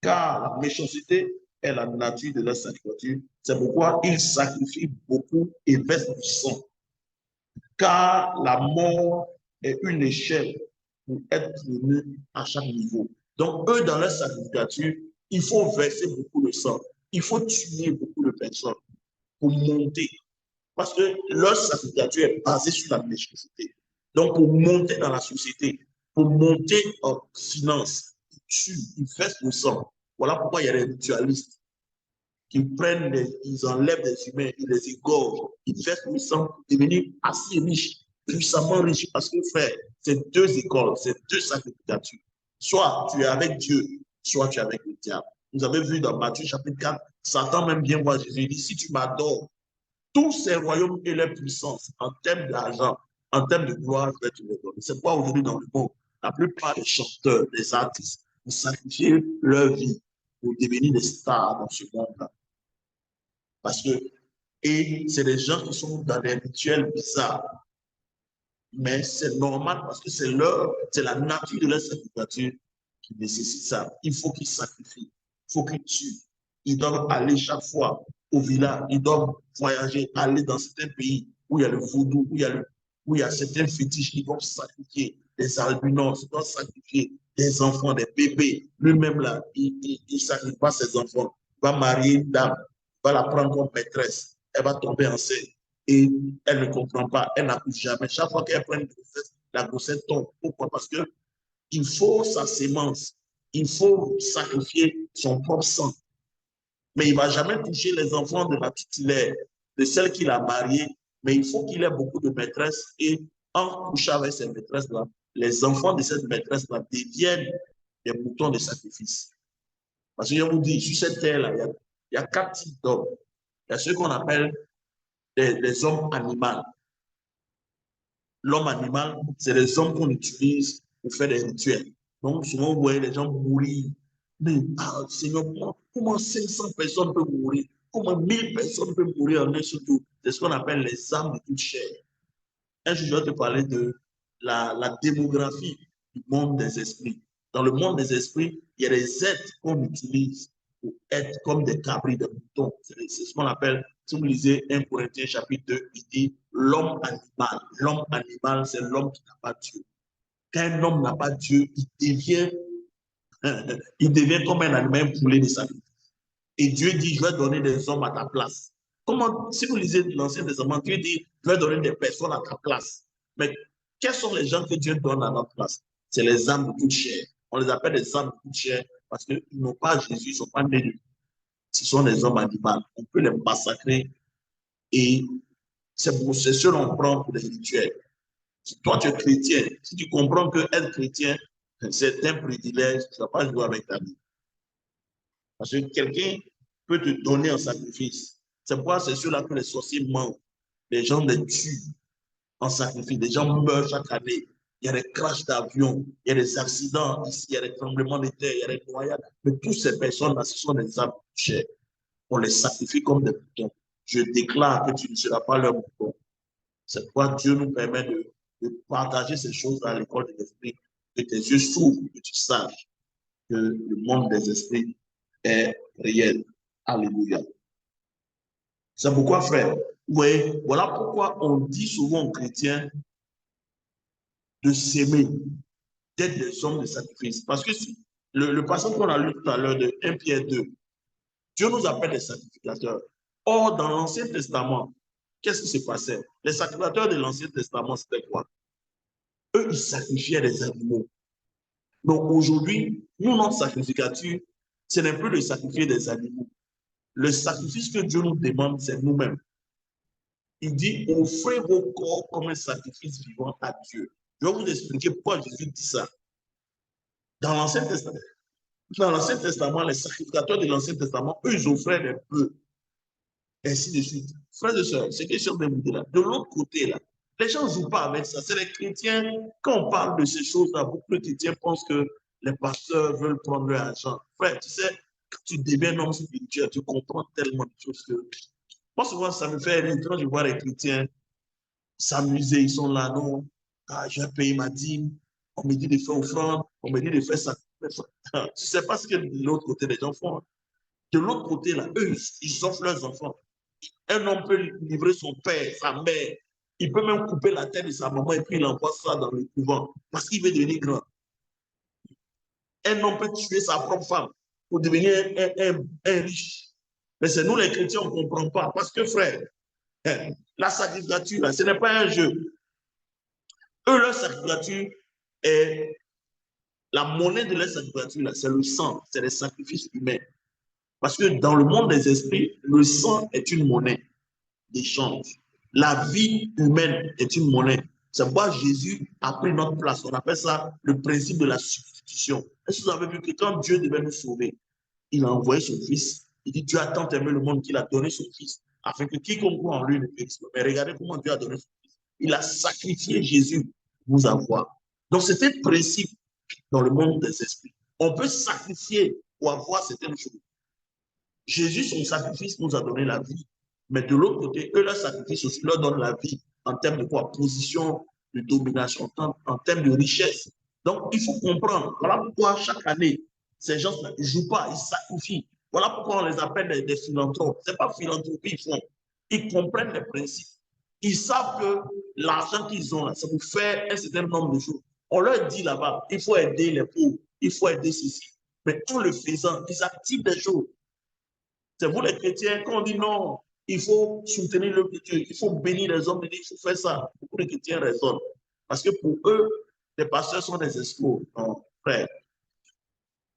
Speaker 1: Car la méchanceté est la nature de leur sacrificature. C'est pourquoi ils sacrifient beaucoup et versent du sang. Car la mort est une échelle pour être venu à chaque niveau. Donc, eux, dans leur sacrificature, il faut verser beaucoup de sang. Il faut tuer beaucoup de personnes pour monter. Parce que leur sacrificature est basée sur la méchanceté. Donc, pour monter dans la société, pour monter en finance, ils tuent, ils versent le sang. Voilà pourquoi il y a des ritualistes qui prennent, ils enlèvent des humains, ils les égorgent, ils versent le sang pour devenir assez riches, puissamment riches. Parce que, frère, c'est deux écoles, c'est deux sacrificatures. Soit tu es avec Dieu, soit tu es avec le diable. Vous avez vu dans Matthieu chapitre 4, Satan même bien voir Jésus, il dit, si tu m'adores, tous ces royaumes et leurs puissances, en termes d'argent, en termes de gloire, je vais te les donner. C'est pourquoi aujourd'hui dans le monde, la plupart des chanteurs, des artistes, ont sacrifié leur vie pour devenir des stars dans ce monde-là. Parce que, et c'est des gens qui sont dans des rituels bizarres. Mais c'est normal parce que c'est la nature de leur sacrificature qui nécessite ça. Il faut qu'ils sacrifient, il faut qu'ils tuent. Ils doivent aller chaque fois au village, ils doivent voyager, aller dans certains pays où il y a le vaudou, où il y a certains fétiches, ils doivent sacrifier des albinos, ils doivent sacrifier des enfants, des bébés. Lui-même là, il ne sacrifie pas ses enfants. Il va marier une dame, il va la prendre comme maîtresse, elle va tomber enceinte. Et elle ne comprend pas, elle n'accouche jamais. Chaque fois qu'elle prend une grossesse, la grossesse tombe. Pourquoi? Parce qu'il faut sa sémence il faut sacrifier son propre sang. Mais il ne va jamais toucher les enfants de la titulaire, de celle qu'il a mariée. Mais il faut qu'il ait beaucoup de maîtresses et en couchant avec ces maîtresses-là, les enfants de cette maîtresse-là deviennent des moutons de sacrifice. Parce que je vous dis, sur cette terre-là, il y a 4 types d'hommes. Il y a ceux qu'on appelle les hommes animaux. L'homme animal, c'est les hommes qu'on utilise pour faire des rituels. Donc, souvent, vous voyez les gens mourir. Mais, Seigneur, comment 500 personnes peuvent mourir? Comment 1000 personnes peuvent mourir en un seul jour? C'est ce qu'on appelle les âmes de toute chair. Un jour, je vais te parler de la démographie du monde des esprits. Dans le monde des esprits, il y a des êtres qu'on utilise pour être comme des cabris, des moutons. C'est ce qu'on appelle, si vous lisez 1 Corinthiens chapitre 2, il dit l'homme animal. L'homme animal, c'est l'homme qui n'a pas Dieu. Quand un homme n'a pas Dieu, il devient comme un animal, un poulet de sa vie. Et Dieu dit, je vais donner des hommes à ta place. Comment, si vous lisez l'Ancien Testament, Dieu dit, je vais donner des personnes à ta place. Mais quels sont les gens que Dieu donne à notre place? C'est les âmes de toute chair. On les appelle des âmes de toute chair parce qu'ils n'ont pas Jésus, ils ne sont pas nés de. Ce sont des hommes animaux. On peut les massacrer et c'est ceux qu'on prend pour des rituels. Si toi, tu es chrétien, si tu comprends que être chrétien, c'est un privilège, tu ne vas pas jouer avec ta vie. Parce que quelqu'un peut te donner un sacrifice. C'est pourquoi c'est ceux-là que les sorciers mangent. Les gens les tuent en sacrifice. Les gens meurent chaque année. Il y a des crashs d'avion, il y a des accidents ici, il y a des tremblements de terre, il y a des noyades. Mais toutes ces personnes-là, ce sont des âmes chères. On les sacrifie comme des moutons. Je déclare que tu ne seras pas leur mouton. C'est pourquoi Dieu nous permet de partager ces choses à l'école de l'esprit, que tes yeux s'ouvrent, que tu saches que le monde des esprits est réel. Alléluia. C'est pourquoi, frère, oui, voilà pourquoi on dit souvent aux chrétiens de s'aimer, d'être des hommes de sacrifice. Parce que le passage qu'on a lu tout à l'heure de 1 Pierre 2, Dieu nous appelle des sacrificateurs. Or, dans l'Ancien Testament, qu'est-ce qui se passait? Les sacrificateurs de l'Ancien Testament, c'était quoi? Eux, ils sacrifiaient des animaux. Donc aujourd'hui, nous, notre sacrificature, ce n'est plus de sacrifier des animaux. Le sacrifice que Dieu nous demande, c'est nous-mêmes. Il dit, offrez vos corps comme un sacrifice vivant à Dieu. Je vais vous expliquer pourquoi Jésus dit ça. Dans l'Ancien Testament, les sacrificateurs de l'Ancien Testament, eux, ils offraient des bœufs, ainsi de suite. Frères et sœurs, c'est question de vous dire là. De l'autre côté, là, les gens ne jouent pas avec ça. C'est les chrétiens, quand on parle de ces choses-là, beaucoup de chrétiens pensent que les pasteurs veulent prendre leur argent. Frère, tu sais, quand tu deviens un homme spirituel, tu comprends tellement de choses que. Moi, souvent, ça me fait rire quand je vois les chrétiens s'amuser, ils sont là, non, j'ai payé ma dîme, on me dit de faire offrande, on me dit de faire ça. Tu ne sais pas ce que de l'autre côté des gens font. De l'autre côté, là, eux, ils offrent leurs enfants. Un homme peut livrer son père, sa mère, il peut même couper la tête de sa maman et puis il envoie ça dans le couvent parce qu'il veut devenir grand. Un homme peut tuer sa propre femme pour devenir un riche. Mais c'est nous les chrétiens, on ne comprend pas. Parce que, frère, la sacrificature, ce n'est pas un jeu. Eux, leur sacrificature est la monnaie de leur sacrificature, c'est le sang, c'est les sacrifices humains. Parce que dans le monde des esprits, le sang est une monnaie d'échange. La vie humaine est une monnaie. C'est pourquoi Jésus a pris notre place. On appelle ça le principe de la substitution. Est-ce que vous avez vu que quand Dieu devait nous sauver, il a envoyé son Fils. Il dit, Dieu a tant aimé le monde qu'il a donné son Fils, afin que quiconque croit en lui ne périsse pas. Mais regardez comment Dieu a donné son Fils. Il a sacrifié Jésus pour nous avoir. Donc, c'est un principe dans le monde des esprits. On peut sacrifier pour avoir certaines choses. Jésus, son sacrifice, nous a donné la vie. Mais de l'autre côté, eux, leur sacrifice aussi leur donne la vie en termes de quoi? Position de domination, en termes de richesse. Donc, il faut comprendre. Voilà pourquoi chaque année, ces gens ne jouent pas, ils sacrifient. Voilà pourquoi on les appelle des philanthropes. Ce n'est pas philanthropie qu'ils font. Ils comprennent les principes. Ils savent que l'argent qu'ils ont là, ça vous fait un certain nombre de choses. On leur dit là-bas, il faut aider les pauvres, il faut aider ceci. Mais en le faisant, ils activent des choses. C'est vous les chrétiens, quand on dit non, il faut soutenir l'œuvre de Dieu, il faut bénir les hommes, il faut faire ça. Beaucoup de chrétiens raisonnent. Parce que pour eux, les pasteurs sont des escrocs. Non, frère.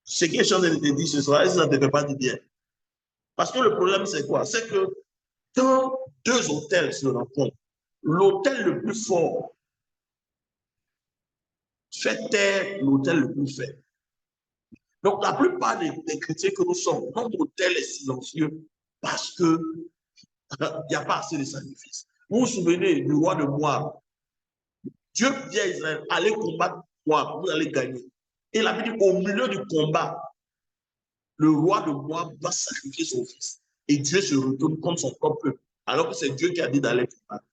Speaker 1: Ce que je suis en train de te dire ce soir, ça ne te fait pas du bien. Parce que le problème, c'est quoi? C'est que quand deux hôtels se rencontrent, l'hôtel le plus fort fait taire l'hôtel le plus faible. Donc, la plupart des chrétiens que nous sommes, notre hôtel est silencieux parce que il n'y a pas assez de sacrifices. Vous vous souvenez du roi de Moab? Dieu dit à Israël, allez combattre Moab, vous allez gagner. Et il a dit, au milieu du combat, le roi de Moab va sacrifier son fils. Et Dieu se retourne contre son propre peuple, alors que c'est Dieu qui a dit d'aller combattre.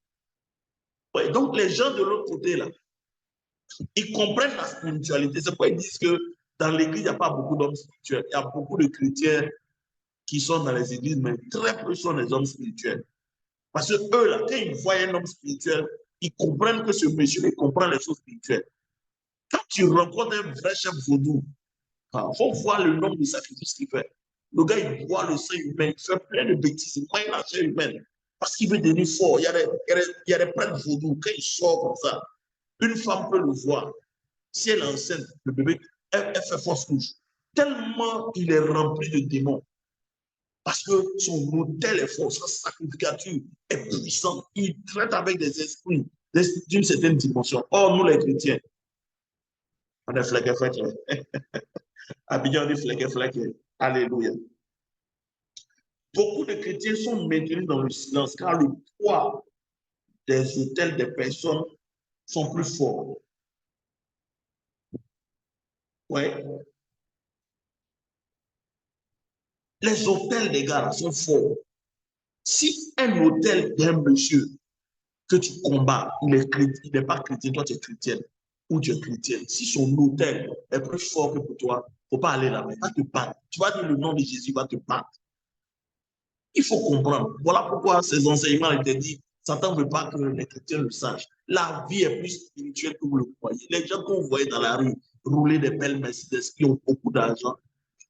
Speaker 1: Ouais, donc, les gens de l'autre côté, là, ils comprennent la spiritualité. C'est pourquoi ils disent que dans l'église, il n'y a pas beaucoup d'hommes spirituels. Il y a beaucoup de chrétiens qui sont dans les églises, mais très peu sont des hommes spirituels. Parce que eux, là, quand ils voient un homme spirituel, ils comprennent que ce monsieur, il comprend les choses spirituelles. Quand tu rencontres un vrai chef vaudou, il faut voir le nombre de sacrifices qu'il fait. Le gars, il boit le sang humain, il fait plein de bêtises, il mange la chair humaine. Parce qu'il veut devenir fort. Il y a des prêtres vaudous. Quand il sort comme ça, une femme peut le voir. Si elle est enceinte, le bébé, elle fait fausse couche. Tellement il est rempli de démons. Parce que son modèle est fort, sa sacrificature est puissante. Il traite avec des esprits d'une certaine dimension. Or, nous les chrétiens, on est flequé, flequé. Abidjan, on est flequé, flequé. Alléluia. Beaucoup de chrétiens sont maintenus dans le silence car le poids des hôtels des personnes sont plus forts. Ouais. Les hôtels des gars sont forts. Si un hôtel d'un monsieur que tu combats, il n'est pas chrétien, toi tu es chrétienne ou tu es chrétienne. Si son hôtel est plus fort que pour toi, il ne faut pas aller là-bas. Il va te battre. Tu vas dire le nom de Jésus, il va te battre. Il faut comprendre. Voilà pourquoi ces enseignements étaient dit. Satan ne veut pas que les chrétiens le sachent. La vie est plus spirituelle que vous le croyez. Les gens que vous voyez dans la rue rouler des belles Mercedes qui ont beaucoup d'argent,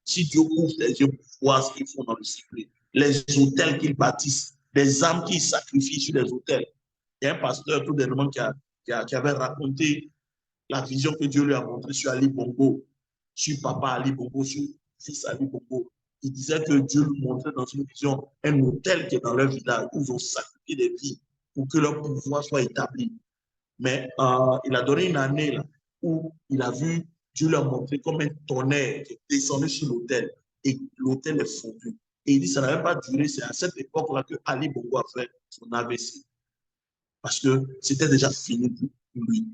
Speaker 1: si Dieu ouvre les yeux pour voir ce qu'ils font dans le secret, les hôtels qu'ils bâtissent, les âmes qu'ils sacrifient sur les hôtels. Il y a un pasteur tout dernièrement qui avait raconté la vision que Dieu lui a montrée sur Ali Bongo, sur papa Ali Bongo, sur fils Ali Bongo. Il disait que Dieu lui montrait dans une vision un hôtel qui est dans leur village où ils ont sacrifié des vies pour que leur pouvoir soit établi. Mais il a donné une année là, où il a vu, Dieu lui a montré comme un tonnerre qui est descendu sur l'hôtel et l'hôtel est fondu. Et il dit, ça n'avait pas duré, c'est à cette époque-là que Ali Bongo a fait son AVC. Parce que c'était déjà fini pour lui.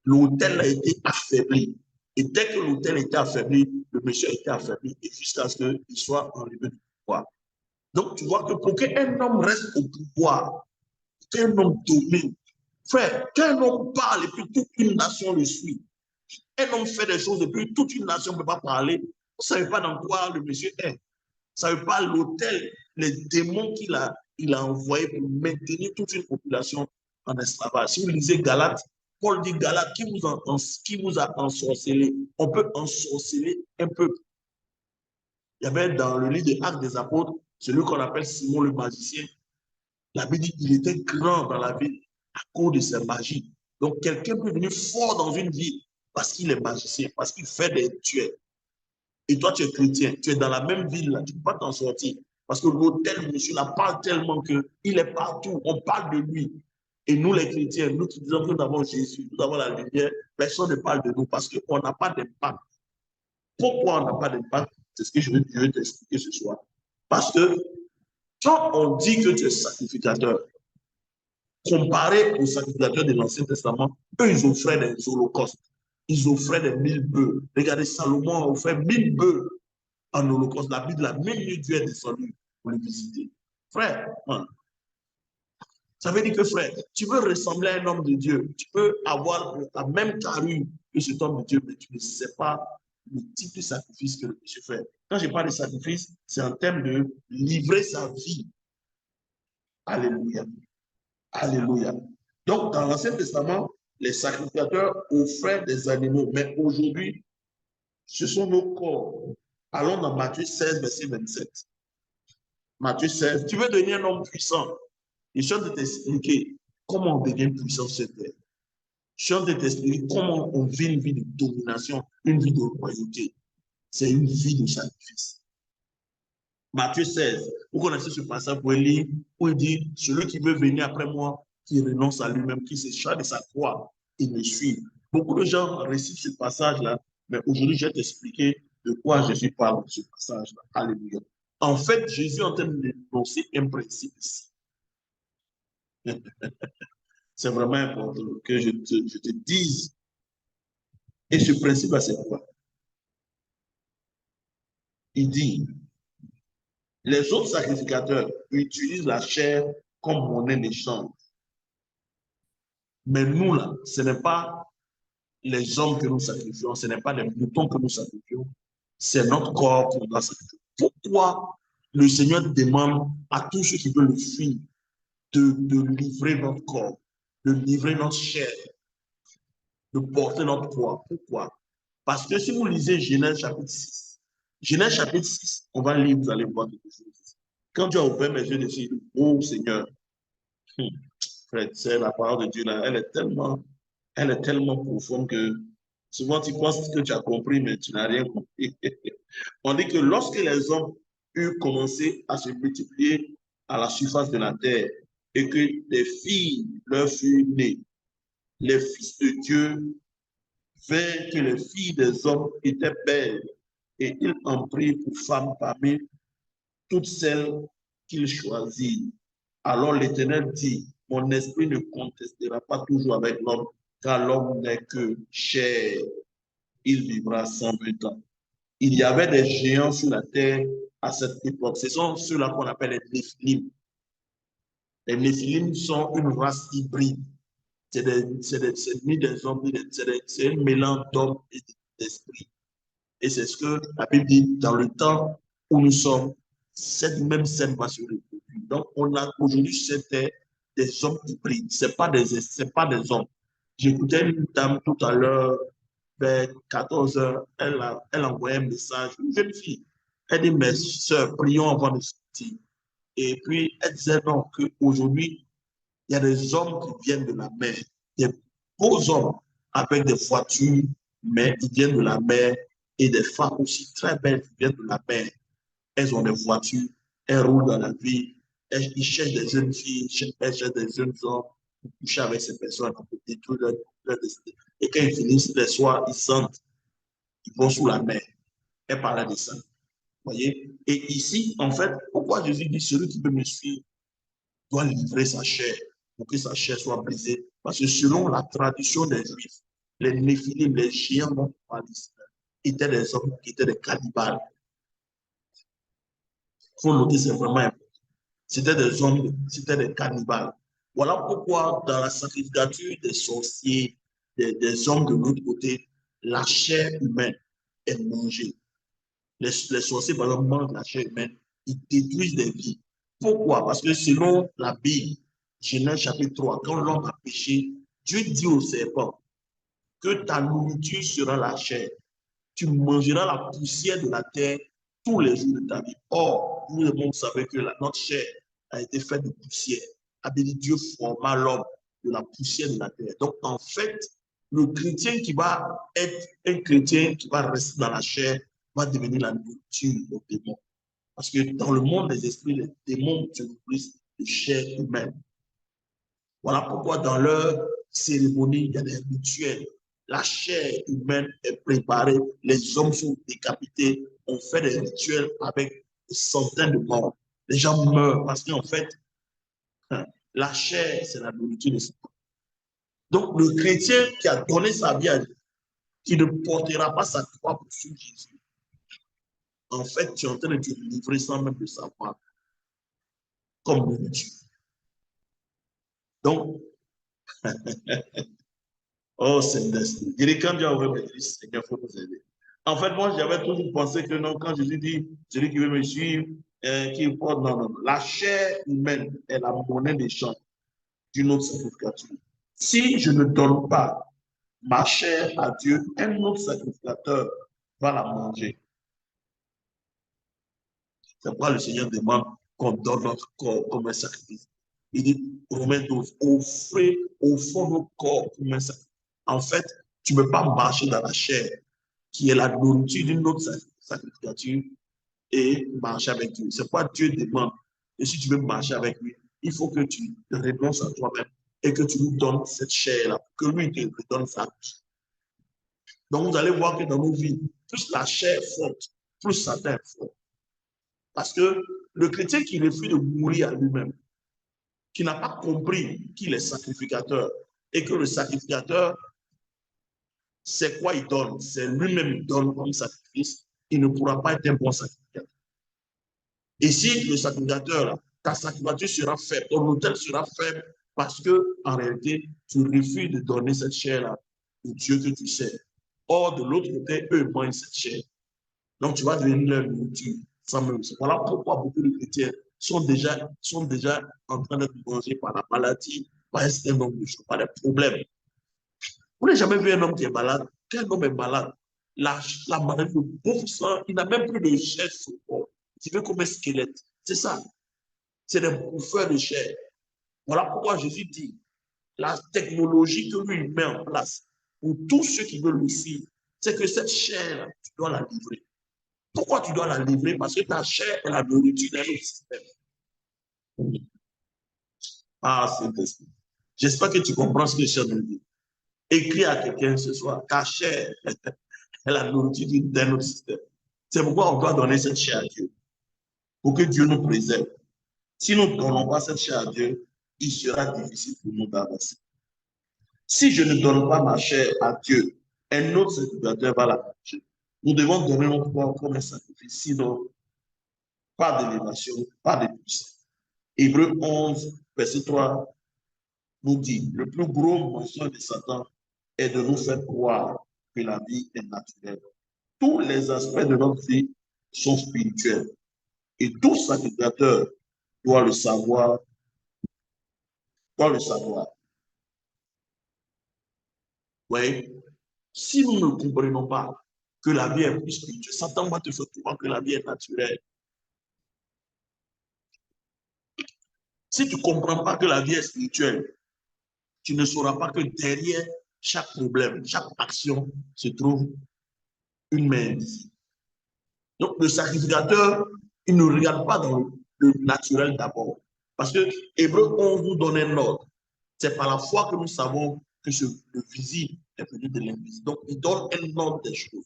Speaker 1: L'hôtel a été affaibli. Et dès que l'hôtel était affaibli, le monsieur a été affaibli et jusqu'à ce qu'il soit enlevé du pouvoir. Donc, tu vois que pour qu'un homme reste au pouvoir, qu'un homme domine, frère, qu'un homme parle et puis toute une nation le suit. Un homme fait des choses et puis toute une nation ne peut pas parler. Vous ne savez pas dans quoi le monsieur est. Vous ne savez pas l'hôtel, les démons il a envoyés pour maintenir toute une population en esclavage. Si vous lisez Galate, Paul dit Galate, qui vous a ensorcelé? On peut ensorceler un peuple. Il y avait dans le livre des Actes des Apôtres, celui qu'on appelle Simon le magicien. La Bible dit qu'il était grand dans la ville à cause de sa magie. Donc, quelqu'un peut devenir fort dans une ville parce qu'il est magicien, parce qu'il fait des tueurs. Et toi, tu es chrétien, tu es dans la même ville, là, tu ne peux pas t'en sortir. Parce que l'autel, monsieur, là, parle tellement qu'il est partout. On parle de lui. Et nous, les chrétiens, nous qui disons que nous avons Jésus, nous avons la lumière, personne ne parle de nous parce qu'on n'a pas d'impact. Pourquoi on n'a pas d'impact? C'est ce que je veux t'expliquer ce soir. Parce que quand on dit que tu es sacrificateur, comparé aux sacrificateurs de l'Ancien Testament, eux, ils offraient des holocaustes. Ils offraient des 1000 bœufs. Regardez, Salomon a offert 1000 bœufs en holocauste. La Bible a même Dieu est descendu pour le visiter. Frère, ça veut dire que, frère, tu veux ressembler à un homme de Dieu, tu peux avoir la même carrure que cet homme de Dieu, mais tu ne sais pas le type de sacrifice que le monsieur fait. Quand je parle de sacrifice, c'est en termes de livrer sa vie. Alléluia. Alléluia. Donc, dans l'Ancien Testament, les sacrificateurs offraient des animaux, mais aujourd'hui, ce sont nos corps. Allons dans Matthieu 16, verset 27. Matthieu 16, tu veux devenir un homme puissant. Je suis en train de t'expliquer comment on devient puissant sur terre. Je suis en train de t'expliquer comment on vit une vie de domination, une vie de royauté. C'est une vie de sacrifice. Matthieu 16, vous connaissez ce passage pour lire, où il dit, celui qui veut venir après moi, qui renonce à lui-même, qui se charge de sa croix, et me suit. Beaucoup de gens récitent ce passage-là, mais aujourd'hui, je vais t'expliquer de quoi Jésus parle de ce passage-là. Alléluia. En fait, Jésus est en train d'énoncer un principe ici. C'est vraiment important que je te dise. Et ce principe-là, c'est quoi? Il dit, les autres sacrificateurs utilisent la chair comme monnaie d'échange. Mais nous, là, ce n'est pas les hommes que nous sacrifions, ce n'est pas les moutons que nous sacrifions, c'est notre corps qu'on doit sacrifier. Pourquoi le Seigneur demande à tous ceux qui veulent le suivre de livrer notre corps, de livrer notre chair, de porter notre croix? Pourquoi? Parce que si vous lisez Genèse chapitre 6, Genèse chapitre 6, on va lire, vous allez voir quelque chose. Quand tu as ouvert mes yeux dessus, oh Seigneur, frère, c'est la parole de Dieu là, elle est tellement profonde que souvent tu penses que tu as compris, mais tu n'as rien compris. On dit que lorsque les hommes eurent commencé à se multiplier à la surface de la terre et que des filles leur furent nées, les fils de Dieu virent que les filles des hommes étaient belles et ils en prirent pour femmes parmi toutes celles qu'ils choisirent. Alors l'Éternel dit, mon esprit ne contestera pas toujours avec l'homme, car l'homme n'est que chair. Il vivra 120 ans. Il y avait des géants sur la terre à cette époque. Ce sont ceux-là qu'on appelle les Néphilim. Les Néphilim sont une race hybride. C'est ni des hommes, c'est un mélange d'hommes et d'esprits. Et c'est ce que la Bible dit, dans le temps où nous sommes, cette même scène va se reproduire. Donc, on a aujourd'hui, c'était des hommes hybrides. C'est pas pas des hommes. J'écoutais une dame tout à l'heure, vers 14 heures, elle envoyait un message, une jeune fille. Elle dit, mes soeurs, prions avant de sortir. Et puis, elle disait non, qu'aujourd'hui, il y a des hommes qui viennent de la mer, des beaux hommes avec des voitures, mais ils viennent de la mer, et des femmes aussi très belles qui viennent de la mer. Elles ont des voitures, elles roulent dans la vie, ils cherchent des jeunes filles, elles cherchent des jeunes hommes pour coucher avec ces personnes, pour détruire leur destin. Et quand ils finissent les soirs, ils sentent, ils vont sous la mer. Elle parlait de ça. Voyez? Et ici, en fait, pourquoi Jésus dit celui qui veut me suivre doit livrer sa chair pour que sa chair soit brisée? Parce que selon la tradition des Juifs, les Néphilim, les géants dont on parle ici, étaient des hommes qui étaient des cannibales. Il faut noter, c'est vraiment important. C'était des hommes, c'était des cannibales. Voilà pourquoi dans la sacrificature des sorciers, des hommes de l'autre côté, la chair humaine est mangée. Les sorciers, par exemple, mangent la chair humaine, ils détruisent des vies. Pourquoi? Parce que selon la Bible, Genèse chapitre 3, quand l'homme a péché, Dieu dit au serpent que ta nourriture sera la chair. Tu mangeras la poussière de la terre tous les jours de ta vie. Or, nous, le monde savait que notre chair a été faite de poussière. A dit Dieu forma l'homme de la poussière de la terre. Donc, en fait, le chrétien qui va être un chrétien qui va rester dans la chair va devenir la nourriture aux démons. Parce que dans le monde des esprits, les démons se nourrissent de chair humaine. Voilà pourquoi dans leur cérémonie, il y a des rituels. La chair humaine est préparée, les hommes sont décapités, on fait des rituels avec des centaines de morts. Les gens meurent parce qu'en fait, la chair, c'est la nourriture de ce monde. Donc, le chrétien qui a donné sa vie à Dieu, qui ne portera pas sa croix pour suivre Jésus, en fait, tu es en train de te livrer sans même le savoir, comme nourriture. Donc, oh, c'est destiné. Je dis, quand Dieu a ouvert mes yeux, Seigneur, il faut nous aider. En fait, moi, j'avais toujours pensé que non, quand Jésus dit, celui qui veut me suivre, qui porte, non, non, la chair humaine est la monnaie d'échange d'une autre sacrificature. Si je ne donne pas ma chair à Dieu, un autre sacrificateur va la manger. C'est pourquoi le Seigneur demande qu'on donne notre corps comme un sacrifice. Il dit, Romains 12, offrez au fond nos corps comme un sacrifice. En fait, tu ne peux pas marcher dans la chair, qui est la nourriture d'une autre sacrifice. sacrificature et marcher avec Dieu. C'est quoi Dieu demande. Et si tu veux marcher avec lui, il faut que tu renonces à toi-même et que tu lui donnes cette chair-là, que lui te donne sa vie. Donc, vous allez voir que dans nos vies, plus la chair est forte, plus Satan est fort. Parce que le chrétien qui refuse de mourir à lui-même, qui n'a pas compris qu'il est sacrificateur et que le sacrificateur, c'est quoi il donne? C'est lui-même donne comme sacrifice. Il ne pourra pas être un bon sacrificateur. Et si le sacrificateur, ta sacrificature sera faible, ton autel sera faible parce que en réalité, tu refuses de donner cette chair-là au Dieu que tu sais. Or, de l'autre côté, eux mangent cette chair. Donc, tu vas devenir leur nourriture sans même. Voilà pourquoi beaucoup de chrétiens sont déjà en train d'être mangés par la maladie, par un certain nombre de choses, par des problèmes. Vous n'avez jamais vu un homme qui est malade? Quel homme est malade? La maladie, le pauvre sang, il n'a même plus de chair sur le corps. Il veut comme un squelette. C'est ça. C'est des bouffeurs de chair. Voilà pourquoi Jésus dit, la technologie que lui met en place pour tous ceux qui veulent le suivre, c'est que cette chair, tu dois la livrer. Pourquoi tu dois la livrer? Parce que ta chair est la nourriture d'un autre système. Ah, c'est j'espère que tu comprends ce que je suis en train de dire. Écris à quelqu'un ce soir, ta chair est la nourriture d'un autre système. C'est pourquoi on doit donner cette chair à Dieu, pour que Dieu nous préserve. Si nous ne donnons pas cette chair à Dieu, il sera difficile pour nous d'avancer. Si je ne donne pas ma chair à Dieu, un autre sacrificateur va la manger. Nous devons donner notre corps comme un sacrifice, sinon pas d'élévation, pas de puissance. Hébreu 11, verset 3 nous dit, le plus gros mensonge de Satan est de nous faire croire que la vie est naturelle. Tous les aspects de notre vie sont spirituels. Et tout sacrificateur doit le savoir, doit le savoir. Oui. Si nous ne comprenons pas que la vie est plus spirituelle, Satan va te faire croire que la vie est naturelle. Si tu ne comprends pas que la vie est spirituelle, tu ne sauras pas que derrière chaque problème, chaque action se trouve une main invisible. Donc, le sacrificateur, il ne regarde pas dans le naturel d'abord. Parce que Hébreu 11 nous donne un ordre. C'est par la foi que nous savons que le visible est venu de l'invisible. Donc, il donne un ordre des choses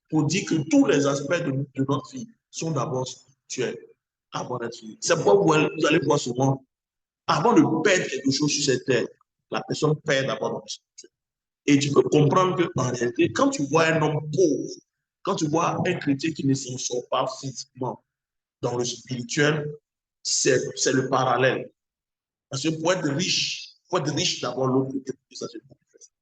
Speaker 1: pour dire que tous les aspects de notre vie sont d'abord spirituels avant d'être physiques. C'est pourquoi vous allez voir souvent, avant de perdre quelque chose sur cette terre, la personne perd d'abord le spirituel. Et tu peux comprendre qu'en réalité, quand tu vois un homme pauvre, quand tu vois un chrétien qui ne s'en sort pas physiquement dans le spirituel, c'est le parallèle. Parce que pour être riche d'abord l'autre côté, ça se manifeste.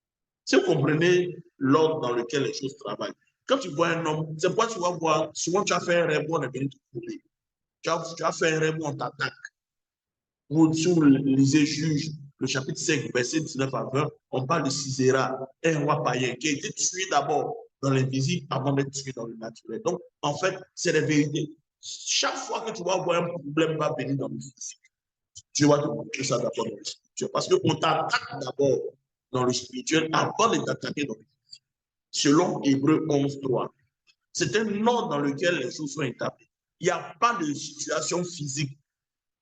Speaker 1: Si vous comprenez l'ordre dans lequel les choses travaillent, quand tu vois un homme, c'est pourquoi tu vas voir, souvent tu as fait un rêve, on est venu te couper. Tu as fait un rêve, on t'attaque. Ou si vous lisez Juge, le chapitre 5, verset 19 à 20, on parle de Sisera, un roi païen qui a été tué d'abord dans l'invisible avant d'être tué dans le naturel. Donc, en fait, c'est la vérité. Chaque fois que tu vas voir un problème va venir dans le physique, Dieu va te montrer ça d'abord dans le spirituel. Parce qu'on t'attaque d'abord dans le spirituel avant de t'attaquer dans le physique. Selon Hébreu 11, 3. C'est un ordre dans lequel les choses sont établies. Il n'y a pas de situation physique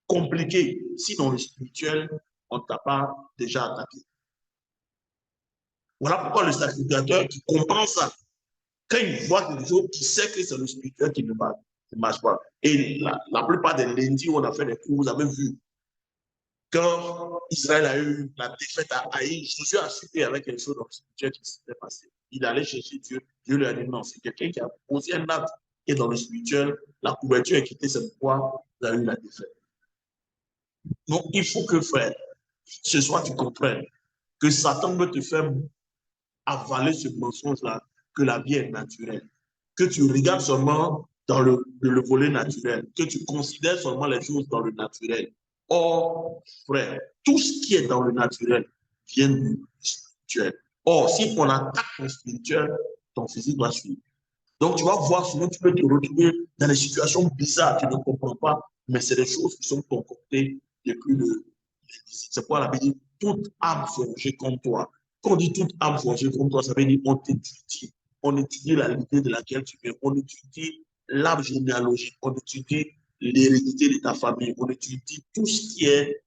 Speaker 1: compliquée si dans le spirituel, on ne t'a pas déjà attaqué. Voilà pourquoi le sacrificateur qui comprend ça, quand il voit quelque chose, il sait que c'est le spirituel qui ne marche pas. Et la plupart des lundis où on a fait des cours, vous avez vu, quand Israël a eu la défaite à Haït, je suis assuré avec quelque chose dans le spirituel qui s'était passé. Il allait chercher Dieu. Dieu lui a dit non, c'est quelqu'un qui a posé un acte et dans le spirituel, la couverture est quittée, c'est pourquoi vous avez eu la défaite. Donc, il faut que, frère, ce soir, tu comprennes que Satan veut te faire avaler ce mensonge-là, que la vie est naturelle, que tu regardes seulement dans le volet naturel, que tu considères seulement les choses dans le naturel. Or, frère, tout ce qui est dans le naturel vient du spirituel. Or, si on attaque ton spirituel, ton physique va suivre. Donc, tu vas voir, souvent, tu peux te retrouver dans des situations bizarres, tu ne comprends pas, mais c'est des choses qui sont concoctées depuis le. C'est quoi la Bible dit, toute âme forgée comme toi. Quand on dit toute âme forgée comme toi, ça veut dire on t'étudie. on étudie la lignée de laquelle tu viens, on étudie l'arbre généalogique, on étudie l'hérédité de ta famille, on étudie tout ce qui est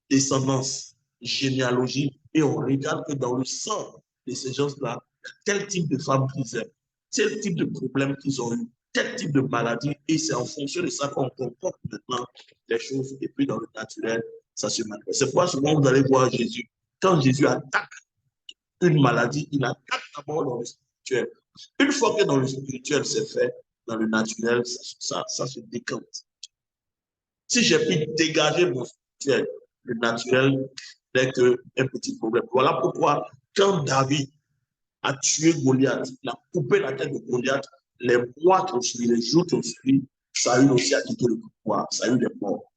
Speaker 1: descendance, généalogie, et on regarde que dans le sang de ces gens-là, tel type de femme qu'ils aiment, tel type de problème qu'ils ont eu, tel type de maladie, et c'est en fonction de ça qu'on comporte maintenant les choses, et puis dans le naturel, ça se manifeste. C'est pourquoi souvent vous allez voir Jésus. Quand Jésus attaque une maladie, il attaque d'abord dans le spirituel. Une fois que dans le spirituel c'est fait, dans le naturel, ça se décante. Si j'ai pu dégager mon spirituel, le naturel n'est qu'un petit problème. Voilà pourquoi, quand David a tué Goliath, il a coupé la tête de Goliath, les mois qui ont suivi, les jours qui ont suivi, Saül aussi a quitté le pouvoir. Saül est mort.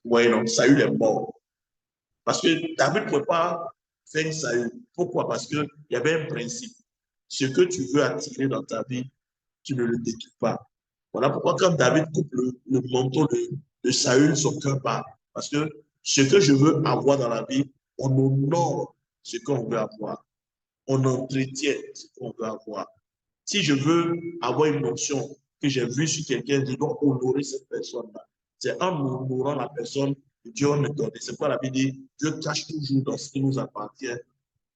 Speaker 1: Oui, non, Saül est mort. Parce que David ne pouvait pas faire Saül. Pourquoi? Parce qu'il y avait un principe. Ce que tu veux attirer dans ta vie, tu ne le détruis pas. Voilà pourquoi quand David coupe le manteau de Saül, son cœur part. Parce que ce que je veux avoir dans la vie, on honore ce qu'on veut avoir. On entretient ce qu'on veut avoir. Si je veux avoir une notion que j'ai vue sur quelqu'un, je dois honorer cette personne-là. C'est en honorant la personne que Dieu me donne. C'est quoi la Bible dit? Dieu cache toujours dans ce qui nous appartient,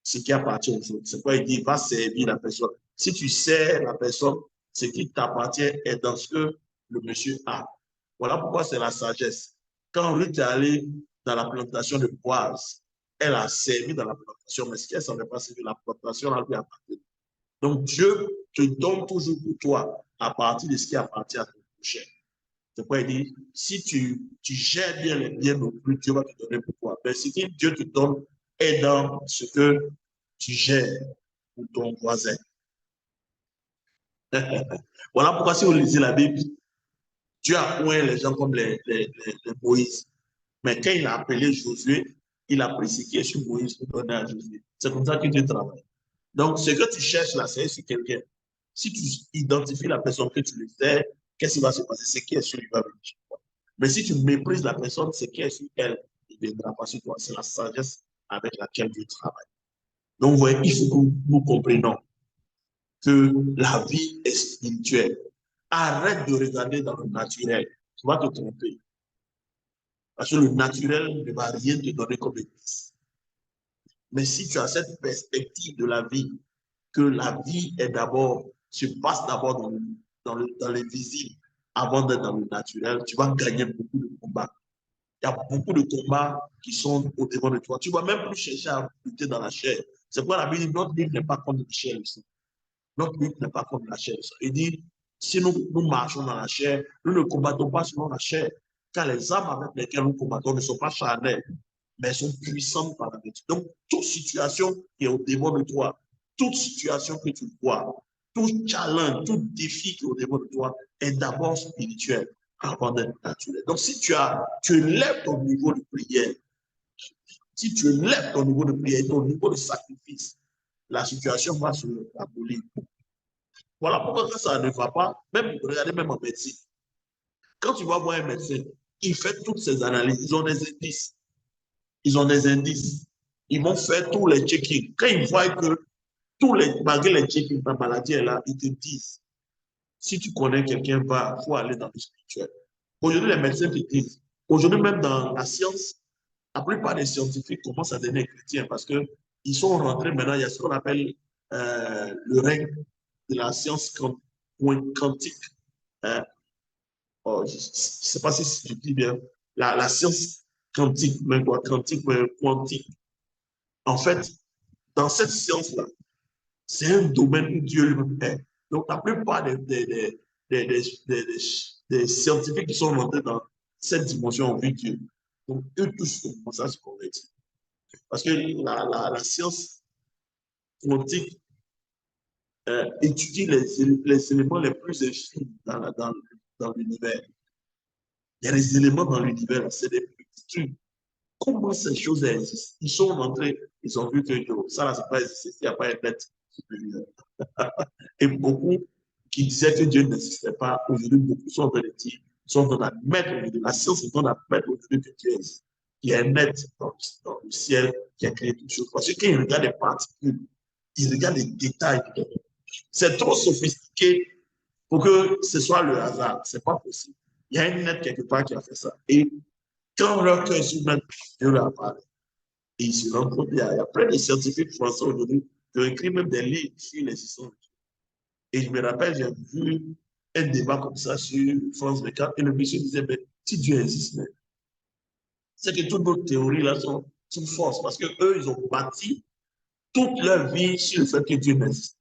Speaker 1: ce qui appartient aux autres. C'est quoi il dit? Va servir la personne. Si tu sers la personne, ce qui t'appartient est dans ce que le monsieur a. Voilà pourquoi c'est la sagesse. Quand Ruth est allée dans la plantation de poise, elle a servi dans la plantation, mais si elle ne savait pas servir la plantation, elle lui appartient. Donc Dieu te donne toujours pour toi à partir de ce qui appartient à ton prochain. C'est pourquoi il dit, si tu gères bien les biens non plus, Dieu va te donner pour toi. Mais ce que Dieu te donne est dans ce que tu gères pour ton voisin. Voilà pourquoi si vous lisez la Bible, Dieu a point les gens comme les Moïse. Mais quand il a appelé Josué, il a pris ce qui est sur Moïse pour donner à Josué. C'est comme ça que Dieu travaille. Donc, ce que tu cherches là, c'est sur quelqu'un. Si tu identifies la personne que tu le fais, qu'est-ce qui va se passer? C'est qui est sur lui va venir. Mais si tu méprises la personne, c'est qui est sur elle, il ne viendra pas sur toi. C'est la sagesse avec laquelle Dieu travaille. Donc, vous voyez, il faut que nous comprenions que la vie est spirituelle. Arrête de regarder dans le naturel. Tu vas te tromper. Parce que le naturel ne va rien te donner comme église. Mais si tu as cette perspective de la vie, que la vie est d'abord, se passe d'abord dans les visibles avant d'être dans le naturel, tu vas gagner beaucoup de combats. Il y a beaucoup de combats qui sont au devant de toi. Tu ne vas même plus chercher à lutter dans la chair. C'est pourquoi la Bible dit notre livre n'est pas contre la chair. Notre lutte n'est pas contre la chair. Il dit, si nous marchons dans la chair, nous ne combattons pas selon la chair. Car les armes avec lesquelles nous combattons ne sont pas charnelles, mais sont puissantes par la vertu. Donc, toute situation qui est au devant de toi, toute situation que tu vois, tout challenge, tout défi qui est au devant de toi est d'abord spirituel avant d'être naturel. Donc, si tu élèves ton niveau de prière, si tu élèves ton niveau de prière, ton niveau de sacrifice, la situation va se abolir. Voilà pourquoi quand ça ne va pas, même regardez même en médecine. Quand tu vas voir un médecin, il fait toutes ces analyses, ils ont des indices. Ils ont des indices. Ils vont faire tous les check-ins. Quand ils voient que malgré les check-ins, ta maladie est là, ils te disent, si tu connais quelqu'un, il faut aller dans le spirituel. Aujourd'hui, les médecins te disent, aujourd'hui même dans la science, la plupart des scientifiques commencent à devenir chrétiens parce qu'ils sont rentrés maintenant, il y a ce qu'on appelle le règne de la science quantique. Hein? Oh, je ne sais pas si je dis bien. La science quantique, même quoi, quantique, mais quantique. En fait, dans cette science-là, c'est un domaine où Dieu lui est. Donc, la plupart des scientifiques qui sont rentrés dans cette dimension ont vu Dieu. Donc, eux tous commencent à se convertir. Parce que la science quantique étudie les éléments les plus infimes dans l'univers. Il y a des éléments dans l'univers, c'est des petits trucs. Comment ces choses existent? Ils sont rentrés, ils ont vu que ça, là, c'est pas existé, il n'y a pas un être supérieur. Et beaucoup qui disaient que Dieu n'existait pas, aujourd'hui, beaucoup sont en train de dire, sont en train d'admettre aujourd'hui, la science est en train d'admettre aujourd'hui que Dieu existe. Il y a un être dans le ciel qui a créé toutes choses. Parce que quand il regarde les particules, il regarde les détails. C'est trop sophistiqué pour que ce soit le hasard. Ce n'est pas possible. Il y a une lettre quelque part qui a fait ça. Et quand leur cœur s'ouvre, Dieu leur parle. Et ils se rendent compte, il y a plein de scientifiques français aujourd'hui qui ont écrit même des livres sur l'existence. Et je me rappelle, j'ai vu un débat comme ça sur France 24 et le monsieur disait, ben, si Dieu existe, c'est que toutes nos théories là sont fausses parce qu'eux, ils ont bâti toute leur vie sur le fait que Dieu n'existe.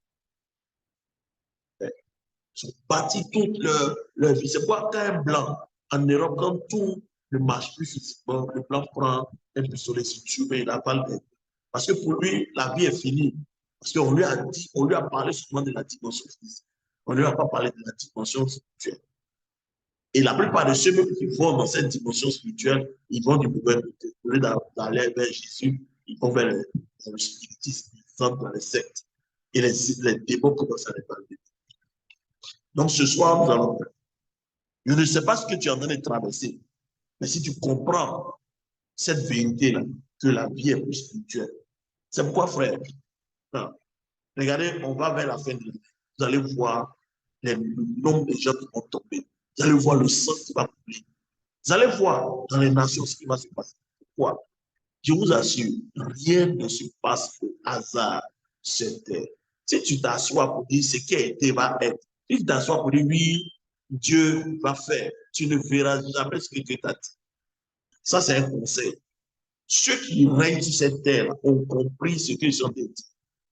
Speaker 1: Ils ont bâti toute leur vie. C'est pourquoi quand un blanc, en Europe, quand tout ne marche plus physiquement, le blanc prend un pistolet sur Dieu, mais il n'a pas le même. Parce que pour lui, la vie est finie. Parce qu'on lui a dit, on lui a parlé souvent de la dimension physique. On ne lui a pas parlé de la dimension spirituelle. Et la plupart de ceux qui vont dans cette dimension spirituelle, ils vont du mauvais côté. Au lieu d'aller vers Jésus, ils vont vers le spiritisme, ils vont dans les sectes. Et les démons commencent à les parler. Donc ce soir, nous allons faire. Je ne sais pas ce que tu es en train de traverser, mais si tu comprends cette vérité-là, que la vie est plus spirituelle, c'est pourquoi, frère, non, regardez, on va vers la fin de l'année. Vous allez voir le nombre de gens qui vont tomber. Vous allez voir le sang qui va couler. Vous allez voir dans les nations ce qui va se passer. Pourquoi? Je vous assure, rien ne se passe au hasard sur cette terre. Si tu t'assois pour dire ce qui a été va être, si tu t'assois pour dire oui, Dieu va faire, tu ne verras jamais ce que Dieu t'a dit. Ça, c'est un conseil. Ceux qui règnent sur cette terre ont compris ce qu'ils sont dit,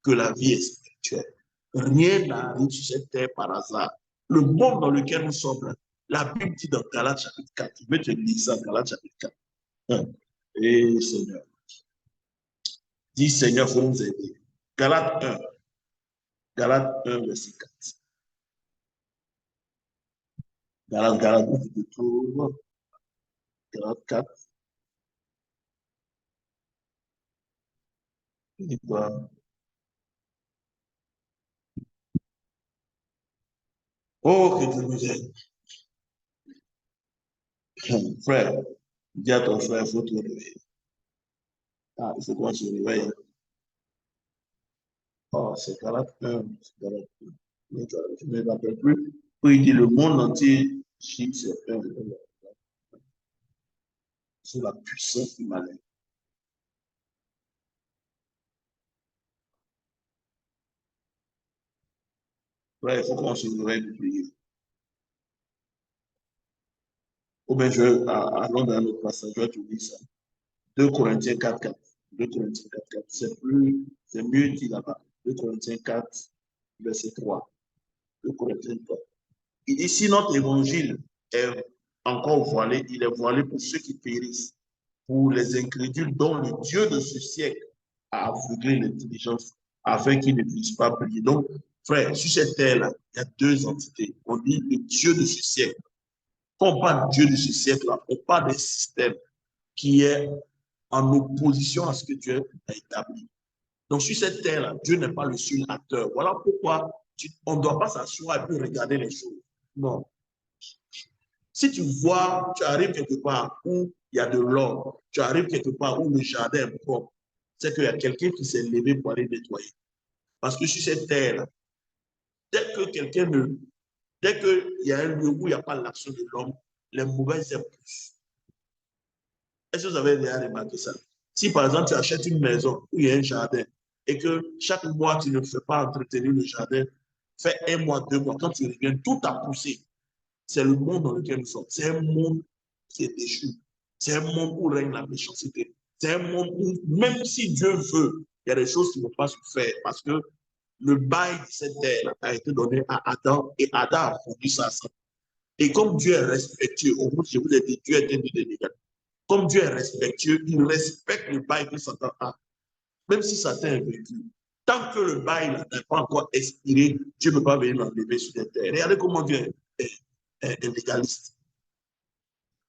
Speaker 1: que la vie est spirituelle. Rien n'arrive sur cette terre par hasard. Le monde dans lequel nous sommes, la Bible dit dans Galates chapitre 4, je vais te lire ça, Galates chapitre 4. Et Seigneur, dis Seigneur, il faut nous aider. Galates 1, Galates 1, verset 4. Galates, je te trouve. Galates 4. Il quoi? Oh, que Dieu nous aide. Frère, dis à ton frère, il faut te réveiller. Ah, il faut qu'on se réveille. Oh, c'est Galates 1. Galates 1. Je ne me rappelle plus. Où il dit le monde entier chie, c'est un sous la puissance du malin. Frère, il faut qu'on se réveille de prier. Ou bien, allons dans un autre passage, je vais te dire ça. 2 Corinthiens 4, 4. 2 Corinthiens 4, 4. C'est mieux dit là-bas. 2 Corinthiens 4, verset 3. 2 Corinthiens 3. Il dit, si notre évangile est encore voilé, il est voilé pour ceux qui périssent, pour les incrédules dont le Dieu de ce siècle a aveuglé l'intelligence afin qu'ils ne puissent pas prier. Donc, frère, sur cette terre-là, il y a deux entités. On dit le Dieu de ce siècle. Quand on parle de Dieu de ce siècle-là, on parle d'un système qui est en opposition à ce que Dieu a établi. Donc, sur cette terre-là, Dieu n'est pas le seul acteur. Voilà pourquoi on ne doit pas s'asseoir et puis regarder les choses. Non. Si tu vois, tu arrives quelque part où il y a de l'or, tu arrives quelque part où le jardin est propre, c'est qu'il y a quelqu'un qui s'est levé pour aller nettoyer. Parce que sur cette terre, dès que quelqu'un ne. Dès qu'il y a un lieu où il n'y a pas l'action de l'homme, les mauvaises poussent. Est-ce que vous avez déjà remarqué ça? Si par exemple tu achètes une maison où il y a un jardin et que chaque mois tu ne fais pas entretenir le jardin, fais un mois, 2 mois, quand tu reviens, tout a poussé. C'est le monde dans lequel nous sommes. C'est un monde qui est déchu. C'est un monde où règne la méchanceté. C'est un monde où, même si Dieu veut, il y a des choses qui ne vont pas se faire parce que le bail de cette terre a été donné à Adam et Adam a produit ça. Et comme Dieu est respectueux, au bout, je vous ai dit, Dieu est un Dieu délicat. Comme Dieu est respectueux, il respecte le bail que Satan a, même si Satan est vécu. Tant que le bail n'est pas encore expiré, Dieu ne peut pas venir l'enlever sur la terre. Regardez comment Dieu est légaliste.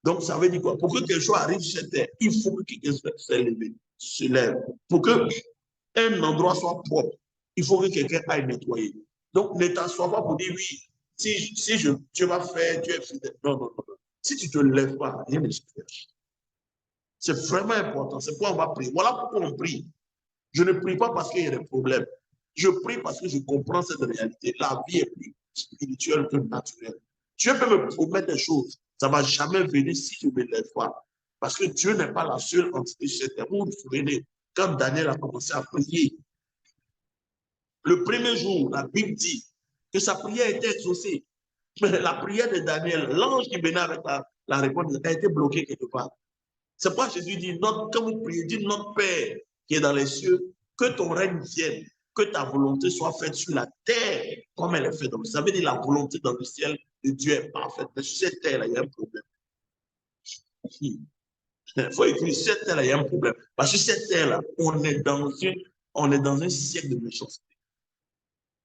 Speaker 1: Donc, ça veut dire quoi? Pour que quelque chose arrive sur cette terre, il faut que quelqu'un se lève. Pour qu'un endroit soit propre, il faut que quelqu'un aille nettoyer. Donc, ne t'assois pas pour dire oui, si Dieu va faire, Dieu est fidèle. Non, non, non. Si tu ne te lèves pas, rien ne se fait. C'est vraiment important. C'est pourquoi on va prier. Voilà pourquoi on prie. Je ne prie pas parce qu'il y a des problèmes. Je prie parce que je comprends cette réalité. La vie est plus spirituelle que naturelle. Dieu peut me promettre des choses. Ça ne va jamais venir si je ne me lève pas. Parce que Dieu n'est pas la seule entité sur cette terre. Vous vous souvenez, quand Daniel a commencé à prier, le premier jour, la Bible dit que sa prière était exaucée. Mais la prière de Daniel, l'ange qui venait avec la réponse, a été bloquée quelque part. C'est pourquoi Jésus dit, quand vous priez, dites notre Père qui est dans les cieux, que ton règne vienne, que ta volonté soit faite sur la terre comme elle est faite dans le ciel. Ça veut dire la volonté dans le ciel de Dieu est parfaite. Mais sur cette terre-là, il y a un problème. Il faut écrire, sur cette terre-là, il y a un problème. Parce que cette terre-là, on est dans un siècle de méchanceté.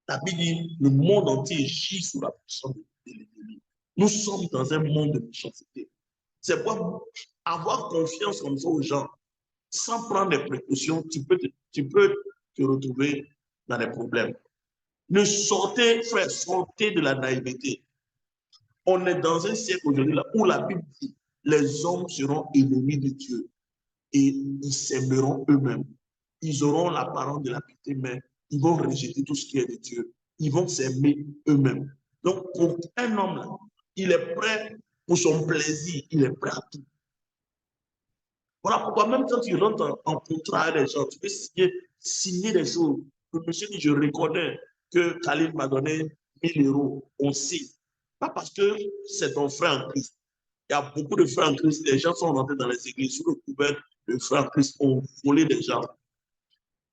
Speaker 1: La Bible dit, le monde entier gît sous la puissance de l'ennemi. Nous sommes dans un monde de méchanceté. C'est pour avoir confiance comme ça aux gens, sans prendre des précautions, tu peux te retrouver dans des problèmes. Ne sortez, frère, sortez de la naïveté. On est dans un siècle aujourd'hui là où la Bible dit les hommes seront ennemis de Dieu et ils s'aimeront eux-mêmes. Ils auront l'apparence de la piété, mais ils vont rejeter tout ce qui est de Dieu. Ils vont s'aimer eux-mêmes. Donc, pour un homme là, il est prêt pour son plaisir, il est prêt à tout. Voilà pourquoi même quand tu rentres en contrat avec des gens, tu peux signer des choses. Le monsieur dit, je reconnais que Khalil m'a donné 1000 €. On signe. Pas parce que c'est ton frère en Christ. Il y a beaucoup de frères en Christ. Les gens sont rentrés dans les églises sous le couvert de frères en Christ, ont volé des gens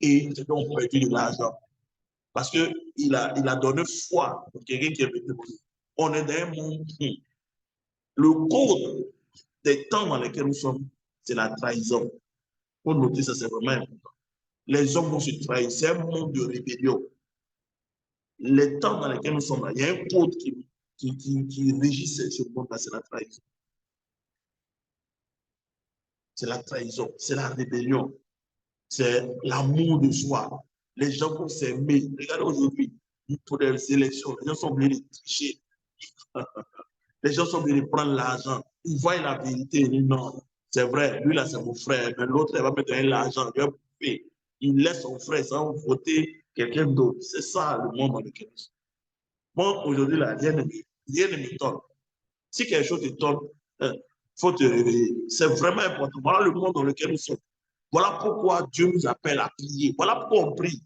Speaker 1: et ils ont perdu de l'argent. Parce qu'il a donné foi pour quelqu'un qui est venu. On est dans un monde. Le code des temps dans lesquels nous sommes, c'est la trahison. Pour noter ça, c'est vraiment important. Les hommes vont se trahir. C'est un monde de rébellion. Les temps dans lesquels nous sommes là, il y a un code qui régit ce monde-là, c'est la trahison. C'est la trahison, c'est la rébellion, c'est l'amour de soi. Les gens vont s'aimer. Regardez aujourd'hui, pour les élections, les gens sont obligés de tricher. Les gens sont obligés de prendre l'argent. Ils voient la vérité. Ils disent non, c'est vrai, lui là c'est mon frère, mais l'autre il va mettre l'argent, il va bouffer. Il laisse son frère sans voter quelqu'un d'autre. C'est ça le monde dans lequel nous sommes. Moi, aujourd'hui, là, rien ne m'étonne. Si quelque chose t'étonne, il faut te réveiller. C'est vraiment important. Voilà le monde dans lequel nous sommes. Voilà pourquoi Dieu nous appelle à prier. Voilà pourquoi on prie.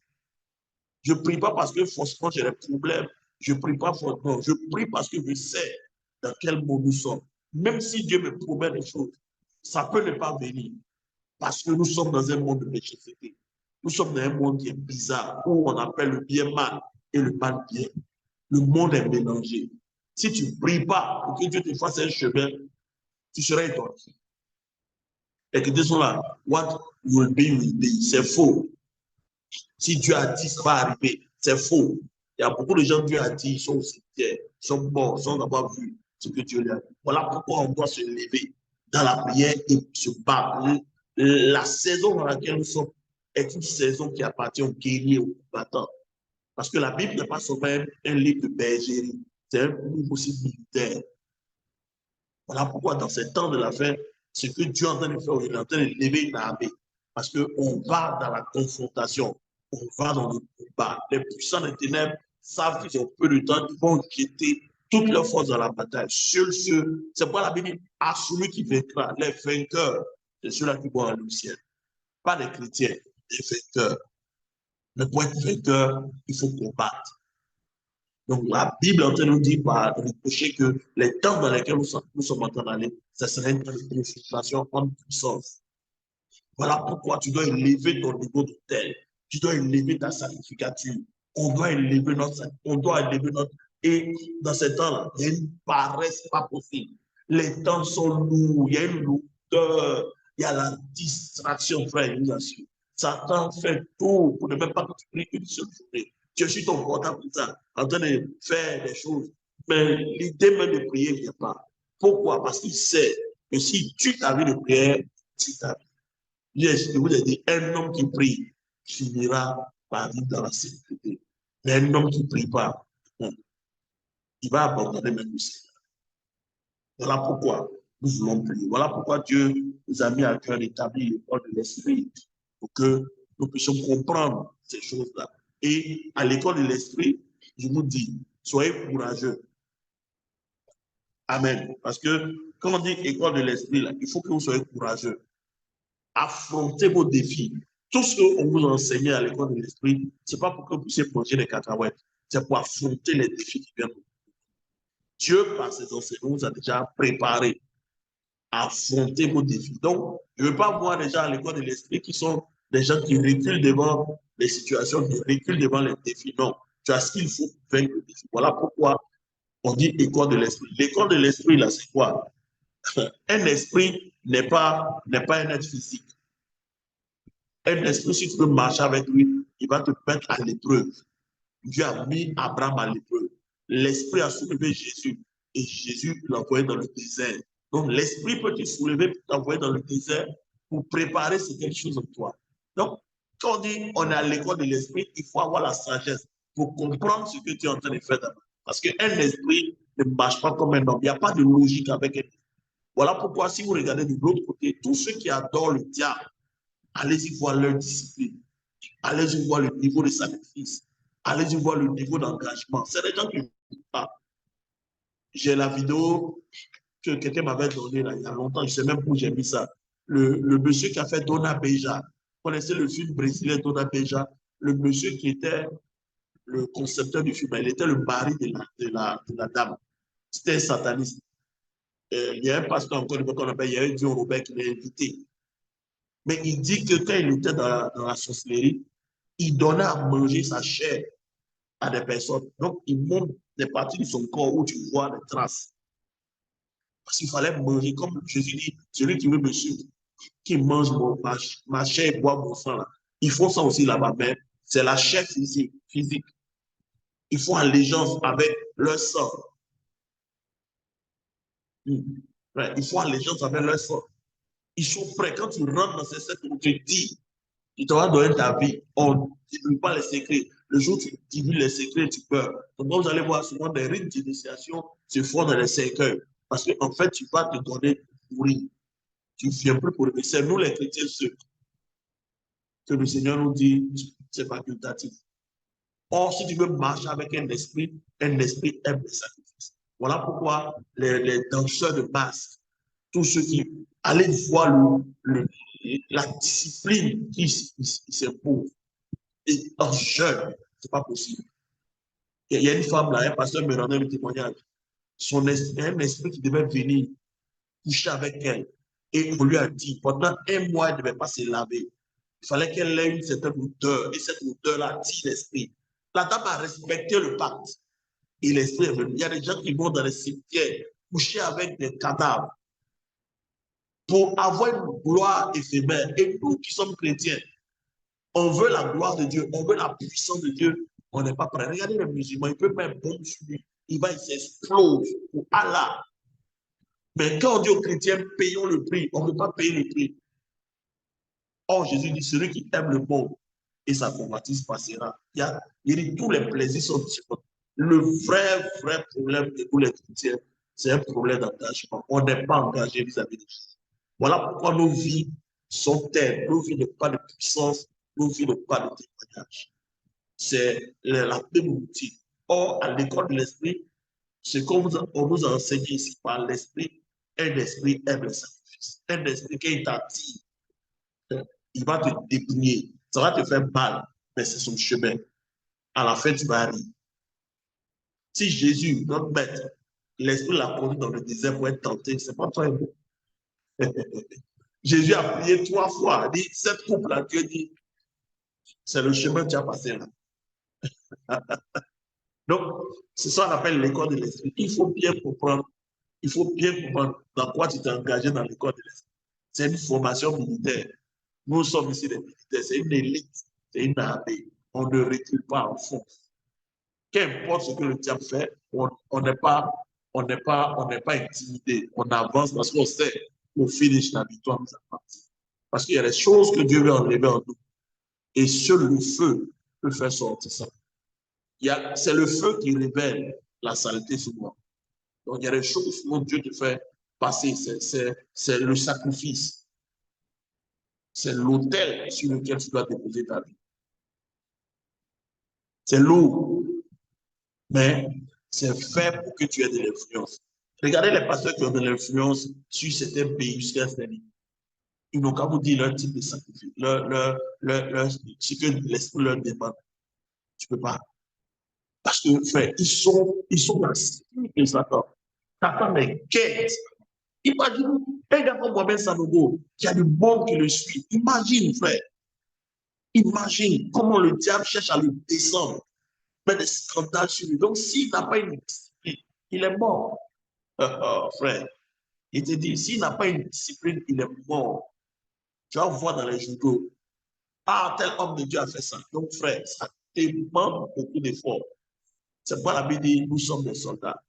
Speaker 1: Je ne prie pas parce que forcément j'ai des problèmes. Je ne prie pas forcément. Je prie parce que je sais dans quel monde nous sommes. Même si Dieu me promet des choses, ça peut ne pas venir. Parce que nous sommes dans un monde de méchanceté. Nous sommes dans un monde qui est bizarre, où on appelle le bien mal et le mal bien. Le monde est mélangé. Si tu ne pries pas pour que Dieu te fasse un chemin, tu seras étonné. Et que Dieu soit là, what will be. C'est faux. Si Dieu a dit, ça va arriver. C'est faux. Il y a beaucoup de gens, Dieu a dit, ils sont au cimetière, ils sont morts sans avoir vu ce que Dieu leur a dit. Voilà pourquoi on doit se lever dans la prière et se battre. La saison dans laquelle nous sommes est une saison qui appartient aux guerriers, aux combattants. Parce que la Bible n'est pas seulement un livre de bergerie, c'est un livre aussi militaire. Voilà pourquoi dans ces temps de la fin, ce que Dieu est en train de faire, il est en train de lever une armée. Parce qu'on va dans la confrontation, on va dans le combat. Les puissants des ténèbres savent qu'ils ont peu de temps, ils vont jeter toutes leurs forces dans la bataille. Seuls ceux, c'est pourquoi la Bible dit, à celui qui vaincra, les vainqueurs, c'est ceux-là qui vont aller au ciel. Pas les chrétiens, les vainqueurs. Mais pour être vainqueur, il faut combattre. Donc, la Bible est en train de nous dire par ricochet que les temps dans lesquels nous sommes en train d'aller, ça serait une confrontation en puissance. Voilà pourquoi tu dois élever ton niveau de tel. Tu dois élever ta sacrificature. On doit élever notre. Et dans ces temps-là, il y a une paresse pas possible. Les temps sont lourds, il y a une lourdeur, il y a la distraction, frère, je vous assure. Satan fait tout pour ne même pas que tu pries une seule journée. Tu es sur ton portable comme ça, en train de faire des choses. Mais l'idée même de prier ne vient pas. Pourquoi? Parce qu'il sait que si tu ta vie de prière, tu ta vie. Je vous ai dit, un homme qui prie finira par vivre dans la sécurité. Mais un homme qui ne prie pas, il va abandonner même le Seigneur. Voilà pourquoi nous voulons prier. Voilà pourquoi Dieu nous a mis à cœur d'établir l'école de l'esprit pour que nous puissions comprendre ces choses-là. Et à l'école de l'esprit, je vous dis, soyez courageux. Amen. Parce que quand on dit école de l'esprit, il faut que vous soyez courageux. Affrontez vos défis. Tout ce qu'on vous enseigne à l'école de l'esprit, ce n'est pas pour que vous puissiez manger des cacahuètes. C'est pour affronter les défis qui viennent. Dieu, par ses enseignements, vous a déjà préparé à affronter vos défis. Donc, je ne veux pas voir des gens à l'école de l'esprit qui sont des gens qui reculent devant les situations, qui reculent devant les défis. Non, tu as ce qu'il faut pour vaincre le défi. Voilà pourquoi on dit école de l'esprit. L'école de l'esprit, là, c'est quoi? Un esprit n'est pas un être physique. Un esprit, si tu veux marcher avec lui, il va te mettre à l'épreuve. Dieu a mis Abraham à l'épreuve. L'esprit a soulevé Jésus et Jésus l'a envoyé dans le désert. Donc, l'esprit peut te soulever pour t'envoyer dans le désert pour préparer certaines choses en toi. Donc, quand on dit on est à l'école de l'esprit, il faut avoir la sagesse pour comprendre ce que tu es en train de faire d'abord. Parce qu'un esprit ne marche pas comme un homme. Il n'y a pas de logique avec un esprit. Voilà pourquoi, si vous regardez de l'autre côté, tous ceux qui adorent le diable, allez-y voir leur discipline. Allez-y voir le niveau de sacrifice. Allez-y voir le niveau d'engagement. C'est des gens qui ne pas. J'ai la vidéo que quelqu'un m'avait donnée là, il y a longtemps, je ne sais même où j'ai mis ça. Le monsieur qui a fait Dona Beja. Vous connaissez le film brésilien Dona Beja? Le monsieur qui était le concepteur du film, il était le mari de la dame. C'était un sataniste. Il y a un pasteur encore qu'on appelle, il y a un Dieu Robert qui l'a invité. Mais il dit que quand il était dans la sorcellerie, il donnait à manger sa chair à des personnes. Donc, il montre des parties de son corps où tu vois des traces. Parce qu'il fallait manger, comme Jésus dit, celui qui veut me suivre, qui mange ma chair et boit mon sang. Là. Ils font ça aussi là-bas, mais c'est la chair physique. Ils font allégeance avec leur sang. Ouais, ils font allégeance avec leur sang. Ils sont prêts. Quand tu rentres dans ces sectes, on te dit, il t'aura donné ta vie. On ne divulgue pas les secrets. Le jour où tu divulgues les secrets, tu peurs. Donc, vous allez voir souvent des rites d'initiation se font dans les cercueils. Parce qu'en fait, tu vas te donner pour mourir. Tu ne viens plus pour le. C'est nous, les chrétiens, ceux que le Seigneur nous dit, c'est facultatif. Or, si tu veux marcher avec un esprit aime les sacrifices. Voilà pourquoi les danseurs de masse, tous ceux qui allaient voir la discipline qui s'impose. Et en jeune, c'est pas possible. Il y a une femme là, un pasteur me rendait le témoignage. Un esprit qui devait venir coucher avec elle. Et on lui a dit, pendant un mois, elle ne devait pas se laver. Il fallait qu'elle ait une certaine odeur. Et cette odeur-là dit l'esprit. La dame a respecté le pacte. Et l'esprit est venu. Il y a des gens qui vont dans les cimetières coucher avec des cadavres pour avoir une gloire éphémère. Et nous qui sommes chrétiens, on veut la gloire de Dieu, on veut la puissance de Dieu. On n'est pas prêt. Regardez les musulmans, ils peuvent mettre un bombe sur lui. Il s'explose pour Allah. Mais quand on dit aux chrétiens, payons le prix, on ne peut pas payer le prix. Or, Jésus dit, celui qui aime le monde et sa convoitise passera. Il dit, tous les plaisirs sont différents. Le vrai problème de tous les chrétiens, c'est un problème d'engagement. On n'est pas engagé vis-à-vis de Jésus. Voilà pourquoi nos vies sont telles. Nos vies n'ont pas de puissance, nos vies n'ont pas de témoignage. C'est la même outil. Or, à l'école de l'esprit, ce qu'on nous a enseigné ici par l'esprit, un esprit aime le sacrifice. Un esprit qui t'attire, il va te dépouiller. Ça va te faire mal, mais c'est son chemin. À la fin, tu vas arriver. Si Jésus, notre maître, l'esprit l'a conduit dans le désert pour être tenté, c'est pas toi et moi. Jésus a prié 3 fois. Il dit, cette couple-là, Dieu dit, c'est le chemin que tu as passé là. Donc, c'est ça qu'on appelle l'école de l'esprit. Il faut bien comprendre dans quoi tu t'es engagé dans l'école de l'esprit. C'est une formation militaire. Nous sommes ici des militaires. C'est une élite. C'est une armée. On ne recule pas en fond. Qu'importe ce que le diable fait, on n'est pas intimidé. On avance parce qu'on sait qu'au finish, la victoire nous appartient. Parce qu'il y a des choses que Dieu veut enlever en nous. Et seul le feu peut faire sortir ça. C'est le feu qui révèle la saleté sur moi. Donc, il y a des choses que Dieu te fait passer. C'est le sacrifice. C'est l'autel sur lequel tu dois déposer ta vie. C'est lourd, mais c'est fait pour que tu aies de l'influence. Regardez les pasteurs qui ont de l'influence sur certains pays, sur certains pays. Ils n'ont qu'à vous dire leur type de sacrifice, ce que l'esprit leur demande. Tu ne peux pas. Parce que, frère, ils sont dans le Satan. Satan est quête. Imagine, un gars comme Mohamed Sanogo, qui a du monde qui le suit. Imagine, frère. Imagine comment le diable cherche à le descendre, met des scandales sur lui. Donc, s'il n'a pas une discipline, il est mort. Frère, il te dit, s'il n'a pas une discipline, il est mort. Tu vas voir dans les journaux, ah, tel homme de Dieu a fait ça. Donc, frère, ça demande beaucoup d'efforts. C'est pas la Bible dit, nous sommes des soldats.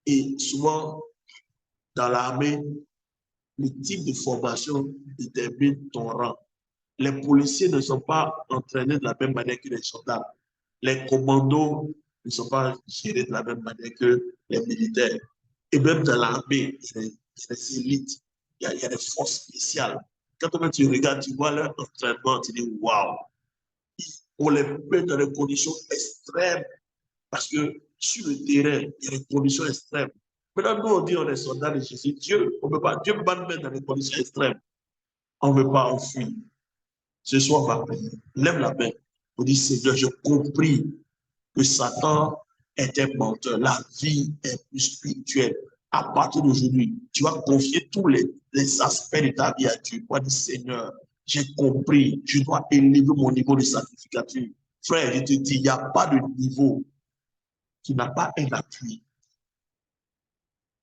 Speaker 1: Et souvent, dans l'armée, le type de formation détermine ton rang. Les policiers ne sont pas entraînés de la même manière que les soldats. Les commandos ne sont pas gérés de la même manière que les militaires. Et même dans l'armée, il y a des élites, il y a des forces spéciales. Quand tu regardes, tu vois leur entraînement, tu dis waouh! On les met dans des conditions extrêmes parce que sur le terrain, il y a des conditions extrêmes. Maintenant, nous, on dit on est soldats de Jésus. Dieu ne peut pas nous mettre dans des conditions extrêmes. On ne veut pas enfuir. Ce soir, on va prier. Lève la main pour dire Seigneur, j'ai compris que Satan est un menteur. La vie est plus spirituelle. À partir d'aujourd'hui, tu vas confier tous les aspects de ta vie à Dieu. Tu vas dire Seigneur, j'ai compris, je dois élever mon niveau de sacrificature. Frère, je te dis, il n'y a pas de niveau qui n'a pas un appui.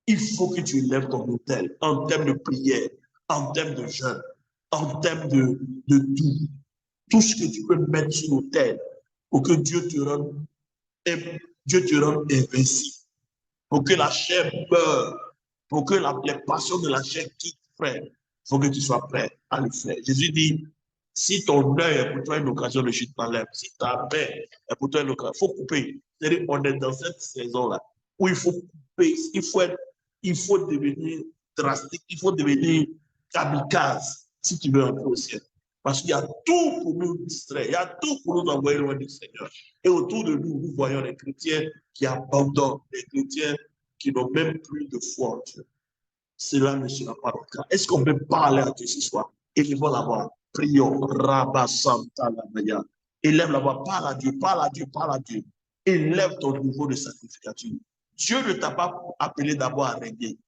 Speaker 1: Il faut que tu élèves ton autel en termes de prière, en termes de jeûne, en termes de tout. Tout ce que tu peux mettre sur l'autel pour que Dieu te rende invincible, pour que la chair meure, pour que les passions de la chair quittent, frère. Il faut que tu sois prêt à le faire. Jésus dit, si ton œil est pour toi une occasion de chute, t'enlève. Si ta main est pour toi une occasion, il faut couper. C'est-à-dire qu'on est dans cette saison-là où il faut couper, il faut devenir drastique, il faut devenir kamikaze si tu veux entrer au ciel. Parce qu'il y a tout pour nous distraire, il y a tout pour nous envoyer loin du Seigneur. Et autour de nous, nous voyons les chrétiens qui abandonnent, les chrétiens qui n'ont même plus de foi en Dieu. Cela ne sera pas le cas. Est-ce qu'on peut parler à Dieu ce soir? Élevons la voix. Prions. Rabba Santa Lamaya. Élève la voix. Parle à Dieu, parle à Dieu, parle à Dieu. Élève ton niveau de sacrificature. Dieu ne t'a pas appelé d'abord à régner.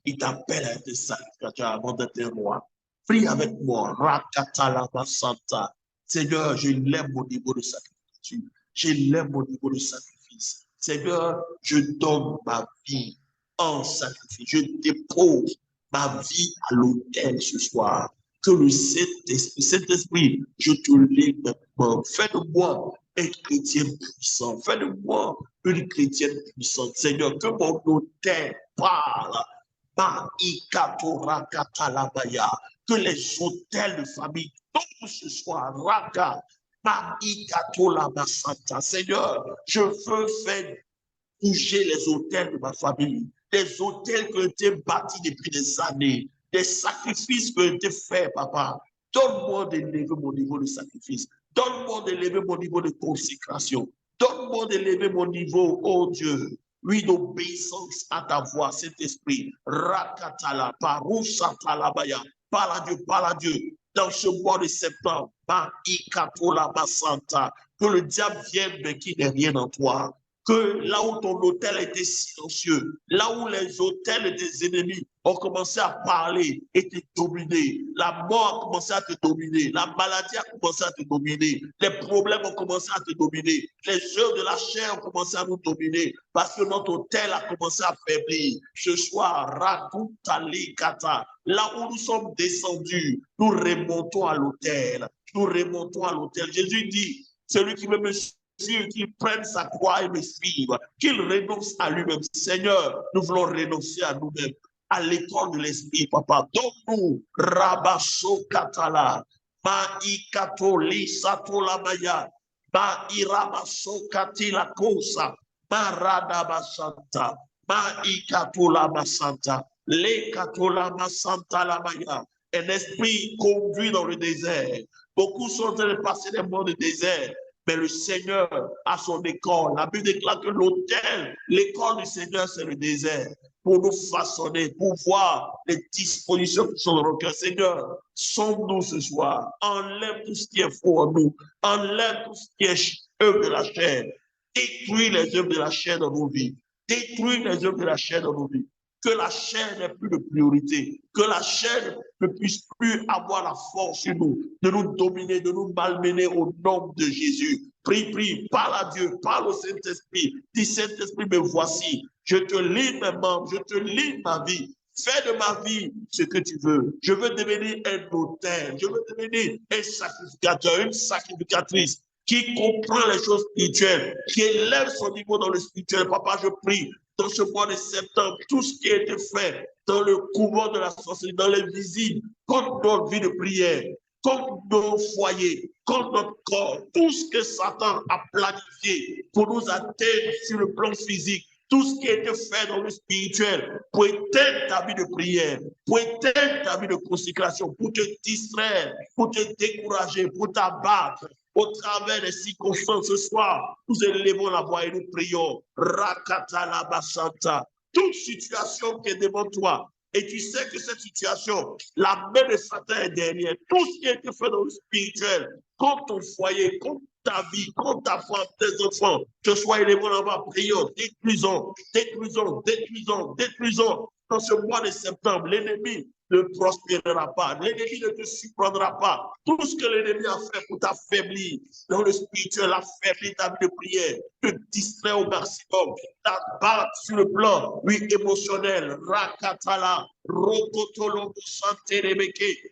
Speaker 1: Il t'appelle à être sacrificateur avant d'être un roi. Prie avec moi. Rakatalaba Santa. Seigneur, je lève mon niveau de sacrificature. Je lève mon niveau de sacrifice. Seigneur, je donne ma vie en sacrifice. Je dépose ma vie à l'autel ce soir. Que le Saint-Esprit, je te lève maintenant. Fais de moi un chrétien puissant. Fais de moi une chrétienne puissante. Seigneur, que mon autel parle. Que les hôtels de famille tombent ce soir. Raka. Seigneur, je veux faire bouger les hôtels de ma famille, des hôtels qui ont été bâtis depuis des années, des sacrifices qui ont été faits, papa. Donne-moi d'élever mon niveau de sacrifice. Donne-moi d'élever mon niveau de consécration. Donne-moi d'élever mon niveau, oh Dieu. Oui, d'obéissance à ta voix, Saint-Esprit. Rakatala, Parushatalabaya. Parle à Dieu, parle à Dieu. Dans ce mois de septembre, que le diable vienne, mais qu'il n'est rien en toi. Que là où ton hôtel était silencieux, là où les hôtels des ennemis ont commencé à parler et te dominer, la mort a commencé à te dominer, la maladie a commencé à te dominer, les problèmes ont commencé à te dominer, les œuvres de la chair ont commencé à nous dominer, parce que notre hôtel a commencé à faiblir. Ce soir, Rakutalikata, là où nous sommes descendus, nous remontons à l'hôtel. Nous remontons à l'hôtel. Jésus dit, celui qui veut me qu'il prenne sa croix et me suive, qu'il renonce à lui-même. Seigneur, nous voulons renoncer à nous-mêmes, à l'école de l'esprit, papa. Donne-nous, Rabasso Katala, Maïkato Lisato Lamaya, Maïrabasso Katila Kosa, Maradabasanta, Maïkato Lamasanta, Lekato Lamasanta Lamaya. Un esprit conduit dans le désert. Beaucoup sont en train de passer des mois de désert. Mais le Seigneur a son école. La Bible déclare que l'autel, l'école du Seigneur, c'est le désert. Pour nous façonner, pour voir les dispositions qui sont dans nos cœurs. Seigneur, sonde-nous ce soir. Enlève tout ce qui est faux en nous. Enlève tout ce qui est œuvre de la chair. Détruis les œuvres de la chair dans nos vies. Détruis les œuvres de la chair dans nos vies. Que la chair n'ait plus de priorité. Que la chair ne puisse plus avoir la force sur nous, de nous dominer, de nous malmener au nom de Jésus. Prie, prie, parle à Dieu, parle au Saint-Esprit. Dis, Saint-Esprit, me voici. Je te lis mes membres, je te lis ma vie. Fais de ma vie ce que tu veux. Je veux devenir un autel. Je veux devenir un sacrificateur, une sacrificatrice qui comprend les choses spirituelles, qui élève son niveau dans le spirituel. Papa, je prie dans ce mois de septembre, tout ce qui a été fait dans le couvent de la sorcellerie, dans les visites, contre notre vie de prière, contre nos foyers, contre notre corps, tout ce que Satan a planifié pour nous atteindre sur le plan physique, tout ce qui a été fait dans le spirituel pour éteindre ta vie de prière, pour éteindre ta vie de consécration, pour te distraire, pour te décourager, pour t'abattre. Au travers des circonstances ce soir, nous élevons la voix et nous prions. Rakata la basanta. Toute situation qui est devant toi, et tu sais que cette situation, la main de Satan est derrière. Tout ce qui a été fait dans le spirituel, contre ton foyer, contre ta vie, contre ta femme, tes enfants, que soit élevons la voix, prions, détruisons, détruisons, détruisons, détruisons. Dans ce mois de septembre, l'ennemi ne prospérera pas. L'ennemi ne te surprendra pas. Tout ce que l'ennemi a fait pour t'affaiblir dans le spirituel, affaiblir ta vie de prière, te distraire au maximum, t'abattre sur le plan, oui, émotionnel. Rakatala, Rokotolo, Santé, Rebeke,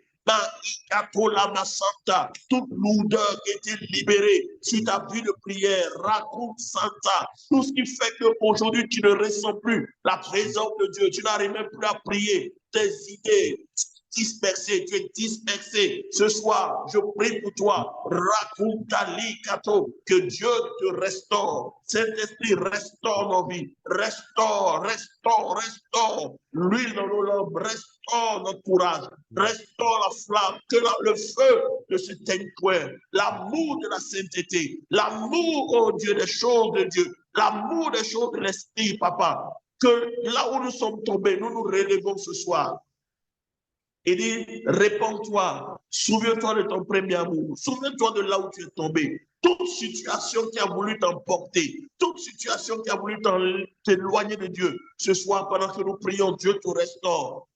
Speaker 1: toute lourdeur qui était libérée sur ta vie de prière, raconte Santa, tout ce qui fait qu'aujourd'hui tu ne ressens plus la présence de Dieu, tu n'arrives même plus à prier, tes idées dispersées, tu es dispersé. Ce soir, je prie pour toi, raconte que Dieu te restaure. Saint-Esprit, restaure nos vies, restaure, restaure, restaure l'huile dans nos lampes, restaure notre courage, restaure la flamme, que le feu ne se teigne point, l'amour de la sainteté, l'amour, oh Dieu, des choses de Dieu, l'amour des choses de l'esprit, papa, que là où nous sommes tombés, nous nous relevons ce soir. Il dit, réponds-toi, souviens-toi de ton premier amour, souviens-toi de là où tu es tombé. Toute situation qui a voulu t'emporter, toute situation qui a voulu t'éloigner de Dieu, ce soir, pendant que nous prions, Dieu te restaure.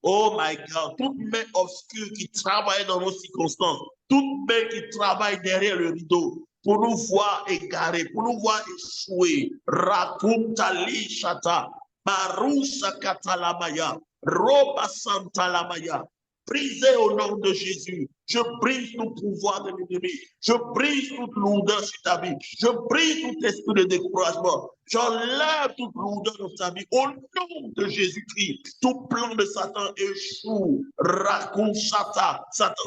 Speaker 1: Oh my God, toute main obscure qui travaille dans nos circonstances, toute main qui travaille derrière le rideau, pour nous voir égarés, pour nous voir échouer. Rakuntali Shata. Marousa Katalamaya, Roba Santalamaya, brisez au nom de Jésus. Je brise tout pouvoir de l'ennemi. Je brise toute lourdeur sur ta vie. Je brise tout esprit de découragement. J'enlève toute lourdeur dans ta vie. Au nom de Jésus-Christ, tout plan de Satan échoue. Raconte Satan,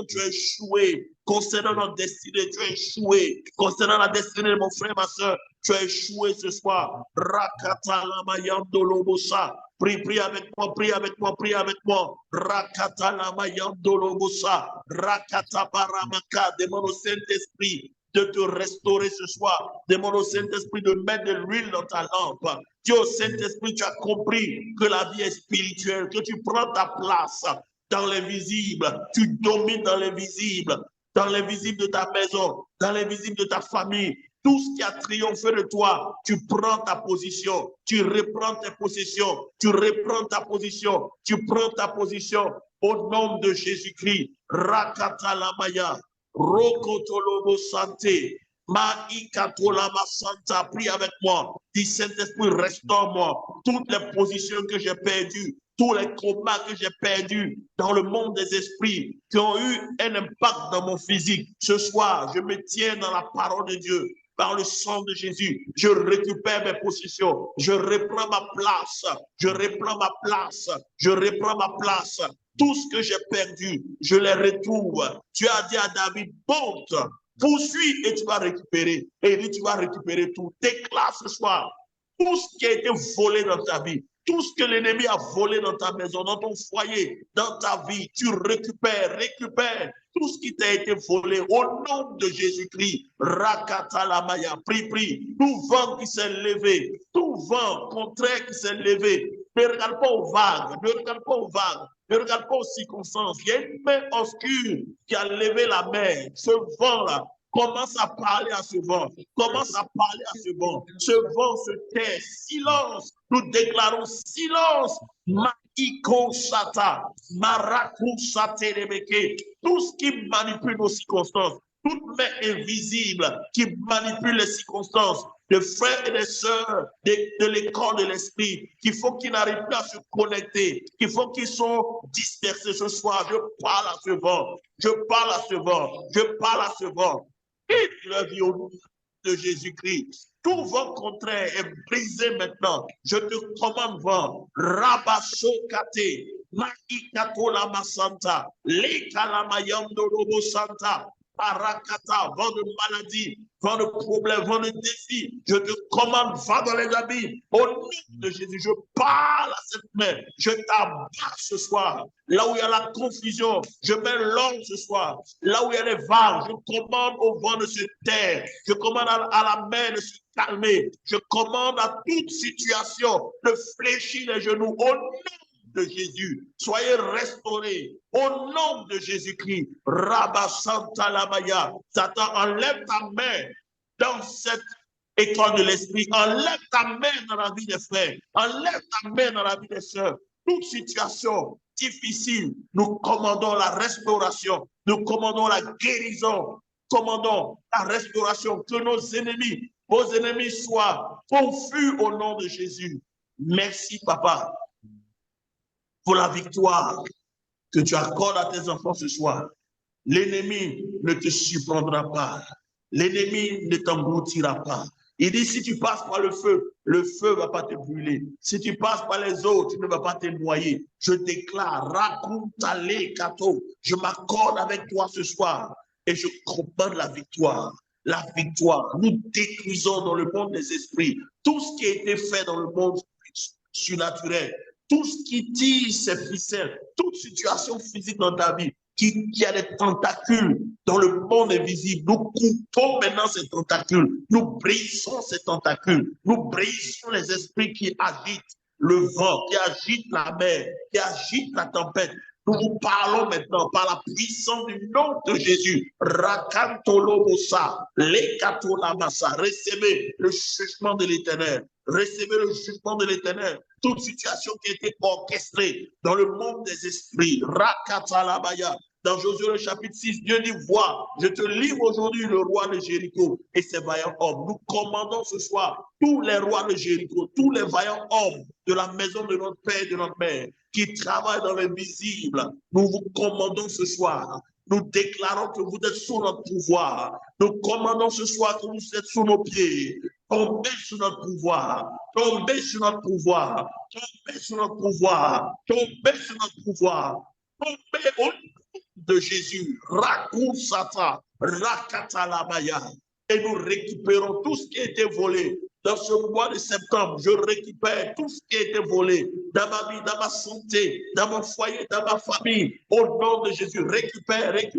Speaker 1: tu es échoué. Concernant notre destinée, tu es échoué. Concernant la destinée de mon frère, ma soeur, tu as échoué ce soir. Rakatalamayandolobosa. Prie avec moi, prie avec moi, prie avec moi. Rakatalamayandolobosa. Rakataparamaka. Demande au Saint-Esprit de te restaurer ce soir. Demande au Saint-Esprit de mettre de l'huile dans ta lampe. Dieu, au Saint-Esprit, tu as compris que la vie est spirituelle, que tu prends ta place dans l'invisible. Tu domines dans l'invisible de ta maison, dans l'invisible de ta famille. Tout ce qui a triomphé de toi, tu prends ta position, tu reprends tes possessions, tu reprends ta position, tu prends ta position au nom de Jésus-Christ. Rakatalamaya, Rokotolobo Santé, Maïkatolama Santa, prie avec moi. Dis Saint-Esprit, restaure-moi toutes les positions que j'ai perdues, tous les combats que j'ai perdus dans le monde des esprits qui ont eu un impact dans mon physique. Ce soir, je me tiens dans la parole de Dieu. Par le sang de Jésus, je récupère mes possessions. Je reprends ma place. Je reprends ma place. Je reprends ma place. Tout ce que j'ai perdu, je les retrouve. Tu as dit à David, monte, poursuis et tu vas récupérer. Et il dit, tu vas récupérer tout. Déclare ce soir tout ce qui a été volé dans ta vie. Tout ce que l'ennemi a volé dans ta maison, dans ton foyer, dans ta vie, tu récupères tout ce qui t'a été volé au nom de Jésus-Christ. Rakata la maya, prie. Tout vent qui s'est levé, tout vent contraire qui s'est levé, ne regarde pas aux vagues, ne regarde pas aux circonstances. Il y a une main obscure qui a levé la mer. Ce vent-là, commence à parler à ce vent. Commence à parler à ce vent. Ce vent se tait. Silence. Nous déclarons silence. Maïko Shata. Marakou Saterebeke. Tout ce qui manipule nos circonstances, toute main invisible qui manipule les circonstances, de frères et de sœurs de l'école de l'esprit, qu'il faut qu'ils n'arrivent plus à se connecter, qu'il faut qu'ils sont dispersés ce soir. Je parle à ce vent. Je parle à ce vent. Je parle à ce vent. Quitte leur vie au nom de Jésus-Christ. Tout vent contraire est brisé maintenant. Je te commande, vent. Rabasso kate. Maikato lama santa. Lekalamayando robo santa. Parakata, vent de maladie, vent de problème, vent de défi. Je te commande, va dans les abîmes. Au nom de Jésus, je parle à cette main. Je t'abats ce soir. Là où il y a la confusion, je mets l'ordre ce soir. Là où il y a les vagues, je commande au vent de se taire. Je commande à la mer de se calmer. Je commande à toute situation de fléchir les genoux. Au nom de Jésus, soyez restaurés au nom de Jésus-Christ. Rabba Santa Lamaya, Satan, enlève ta main dans cette école de l'esprit, enlève ta main dans la vie des frères, enlève ta main dans la vie des sœurs. Toute situation difficile, nous commandons la restauration, nous commandons la guérison, commandons la restauration, que nos ennemis, vos ennemis soient confus au nom de Jésus. Merci, Papa, pour la victoire que tu accordes à tes enfants ce soir. L'ennemi ne te surprendra pas. L'ennemi ne t'engloutira pas. Il dit, si tu passes par le feu ne va pas te brûler. Si tu passes par les eaux, tu ne vas pas te noyer. Je déclare, racontale kato, je m'accorde avec toi ce soir et je commande la victoire. La victoire. Nous détruisons dans le monde des esprits tout ce qui a été fait dans le monde surnaturel. Tout ce qui tire ses ficelles, toute situation physique dans ta vie, qui a des tentacules dans le monde invisible, nous coupons maintenant ces tentacules, nous brisons ces tentacules, nous brisons les esprits qui agitent le vent, qui agitent la mer, qui agitent la tempête. Nous vous parlons maintenant par la puissance du nom de Jésus. Rakantolobosa, lekatolamasa. Recevez le jugement de l'Éternel. Recevez le jugement de l'Éternel. Toute situation qui a été orchestrée dans le monde des esprits. Rakatalabaya. Dans Josué le chapitre 6, Dieu dit, vois, je te livre aujourd'hui le roi de Jéricho et ses vaillants hommes. Nous commandons ce soir tous les rois de Jéricho, tous les vaillants hommes de la maison de notre père et de notre mère qui travaillent dans l'invisible. Nous vous commandons ce soir. Nous déclarons que vous êtes sous notre pouvoir. Nous commandons ce soir que vous êtes sous nos pieds. Tombez sous notre pouvoir. Tombez sous notre pouvoir. Tombez sous notre pouvoir. Tombez sous notre pouvoir. Tombez au de Jésus, Rakusata, Rakatalabaya, et nous récupérons tout ce qui a été volé. Dans ce mois de septembre, je récupère tout ce qui a été volé dans ma vie, dans ma santé, dans mon foyer, dans ma famille. Au nom de Jésus, récupère, et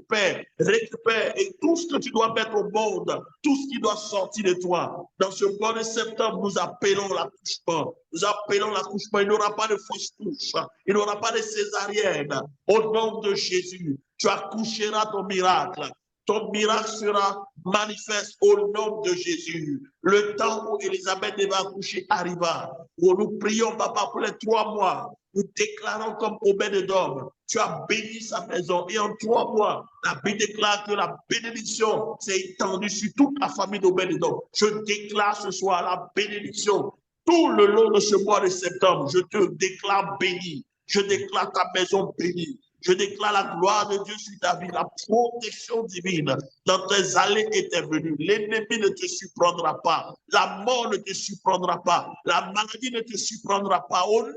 Speaker 1: tout ce que tu dois mettre au monde, tout ce qui doit sortir de toi. Dans ce mois de septembre, nous appelons l'accouchement. Nous appelons l'accouchement. Il n'y aura pas de fausse couche. Il n'y aura pas de césarienne. Au nom de Jésus, tu accoucheras ton miracle. Ton miracle sera manifeste au nom de Jésus. Le temps où Élisabeth devait accoucher arriva. Où nous prions, Papa, pour les 3 mois. Nous déclarons comme Obed-Edom, tu as béni sa maison. Et en 3 mois, la Bible déclare que la bénédiction s'est étendue sur toute la famille d'Obed-Edom. Je déclare ce soir la bénédiction. Tout le long de ce mois de septembre, je te déclare béni. Je déclare ta maison bénie. Je déclare la gloire de Dieu sur ta vie, la protection divine dans tes allées et tes venues. L'ennemi ne te surprendra pas. La mort ne te surprendra pas. La maladie ne te surprendra pas. Au nom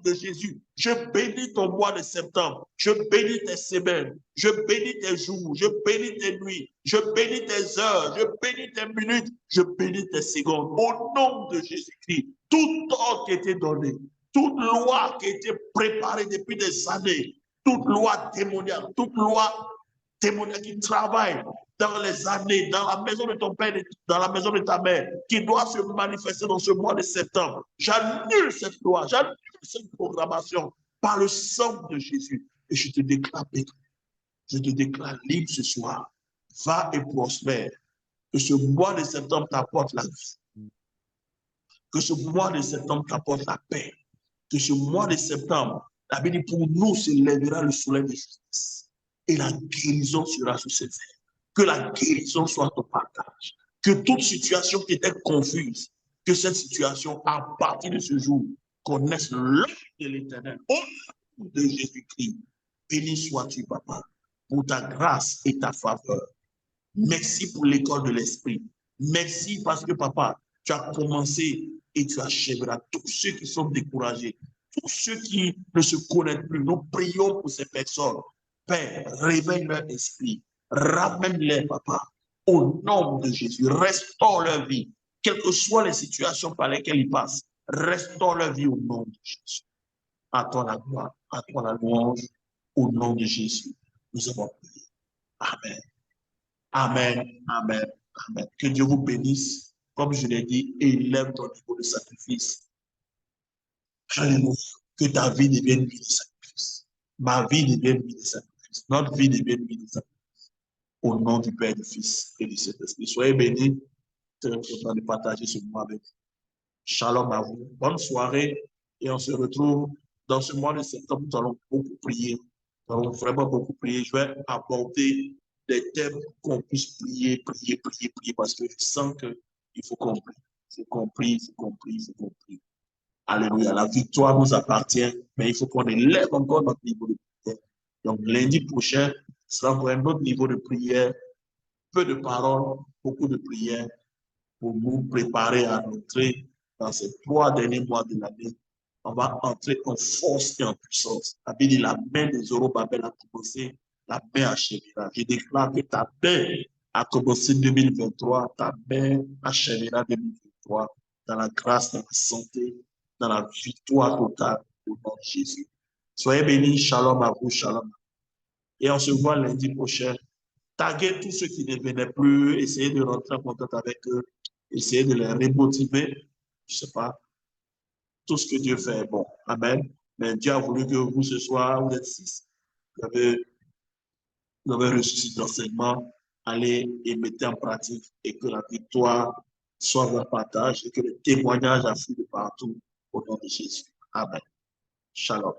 Speaker 1: de Jésus, je bénis ton mois de septembre. Je bénis tes semaines. Je bénis tes jours. Je bénis tes nuits. Je bénis tes heures. Je bénis tes minutes. Je bénis tes secondes. Au nom de Jésus-Christ, tout ordre qui a été donné toute loi qui a été préparée depuis des années, toute loi démoniaque qui travaille dans les années, dans la maison de ton père, dans la maison de ta mère, qui doit se manifester dans ce mois de septembre. J'annule cette loi, j'annule cette programmation par le sang de Jésus. Et je te déclare, je te déclare libre ce soir. Va et prospère. Que ce mois de septembre t'apporte la vie. Que ce mois de septembre t'apporte la paix. Que ce mois de septembre, la Bible dit, pour nous se lèvera le soleil de justice. Et la guérison sera sur cette terre. Que la guérison soit ton partage. Que toute situation qui était confuse, que cette situation, à partir de ce jour, connaisse l'œuvre de l'Éternel. Au nom de Jésus-Christ, béni sois-tu, papa, pour ta grâce et ta faveur. Merci pour l'école de l'esprit. Merci parce que, papa, tu as commencé et tu achèveras. Tous ceux qui sont découragés, tous ceux qui ne se connaissent plus, nous prions pour ces personnes. Père, réveille leur esprit. Ramène-les, papa, au nom de Jésus. Restaure leur vie, quelles que soient les situations par lesquelles ils passent. Restaure leur vie au nom de Jésus. À toi la gloire, à toi la louange, au nom de Jésus. Nous avons prié. Amen. Amen, amen, amen. Que Dieu vous bénisse. Comme je l'ai dit, élève ton niveau de sacrifice. Alléluia. Que ta vie devienne une vie de sacrifice. Ma vie devienne une vie de sacrifice. Notre vie devienne une vie de sacrifice. Au nom du Père, du Fils et du Saint-Esprit. Soyez bénis. Très content de partager ce moment avec vous. Shalom à vous. Bonne soirée. Et on se retrouve dans ce mois de septembre. Nous allons beaucoup prier. Nous allons vraiment beaucoup prier. Je vais aborder des thèmes qu'on puisse prier, parce que je sens qu'il faut qu'on prie. Il faut qu'on prie. Alléluia. La victoire nous appartient, mais il faut qu'on élève encore notre niveau de prière. Donc, lundi prochain, ce sera pour un autre niveau de prière. Peu de paroles, beaucoup de prières pour nous préparer à entrer dans ces 3 derniers mois de l'année. On va entrer en force et en puissance. La Bible dit la main des Zorobabel a commencé, la main achèvera. Je déclare que ta main a commencé 2023, ta main achèvera 2023 dans la grâce, dans la santé, dans la victoire totale au nom de Jésus. Soyez bénis, shalom à vous, shalom. Et on se voit lundi prochain. Taguez tous ceux qui ne venaient plus, essayez de rentrer en contact avec eux, essayez de les remotiver. Je ne sais pas. Tout ce que Dieu fait est bon. Amen. Mais Dieu a voulu que vous, ce soir, vous êtes 6. Vous avez reçu cet enseignement. Allez et mettez en pratique et que la victoire soit votre partage et que le témoignage afflue de partout au nom de Jésus. Amen. Shalom.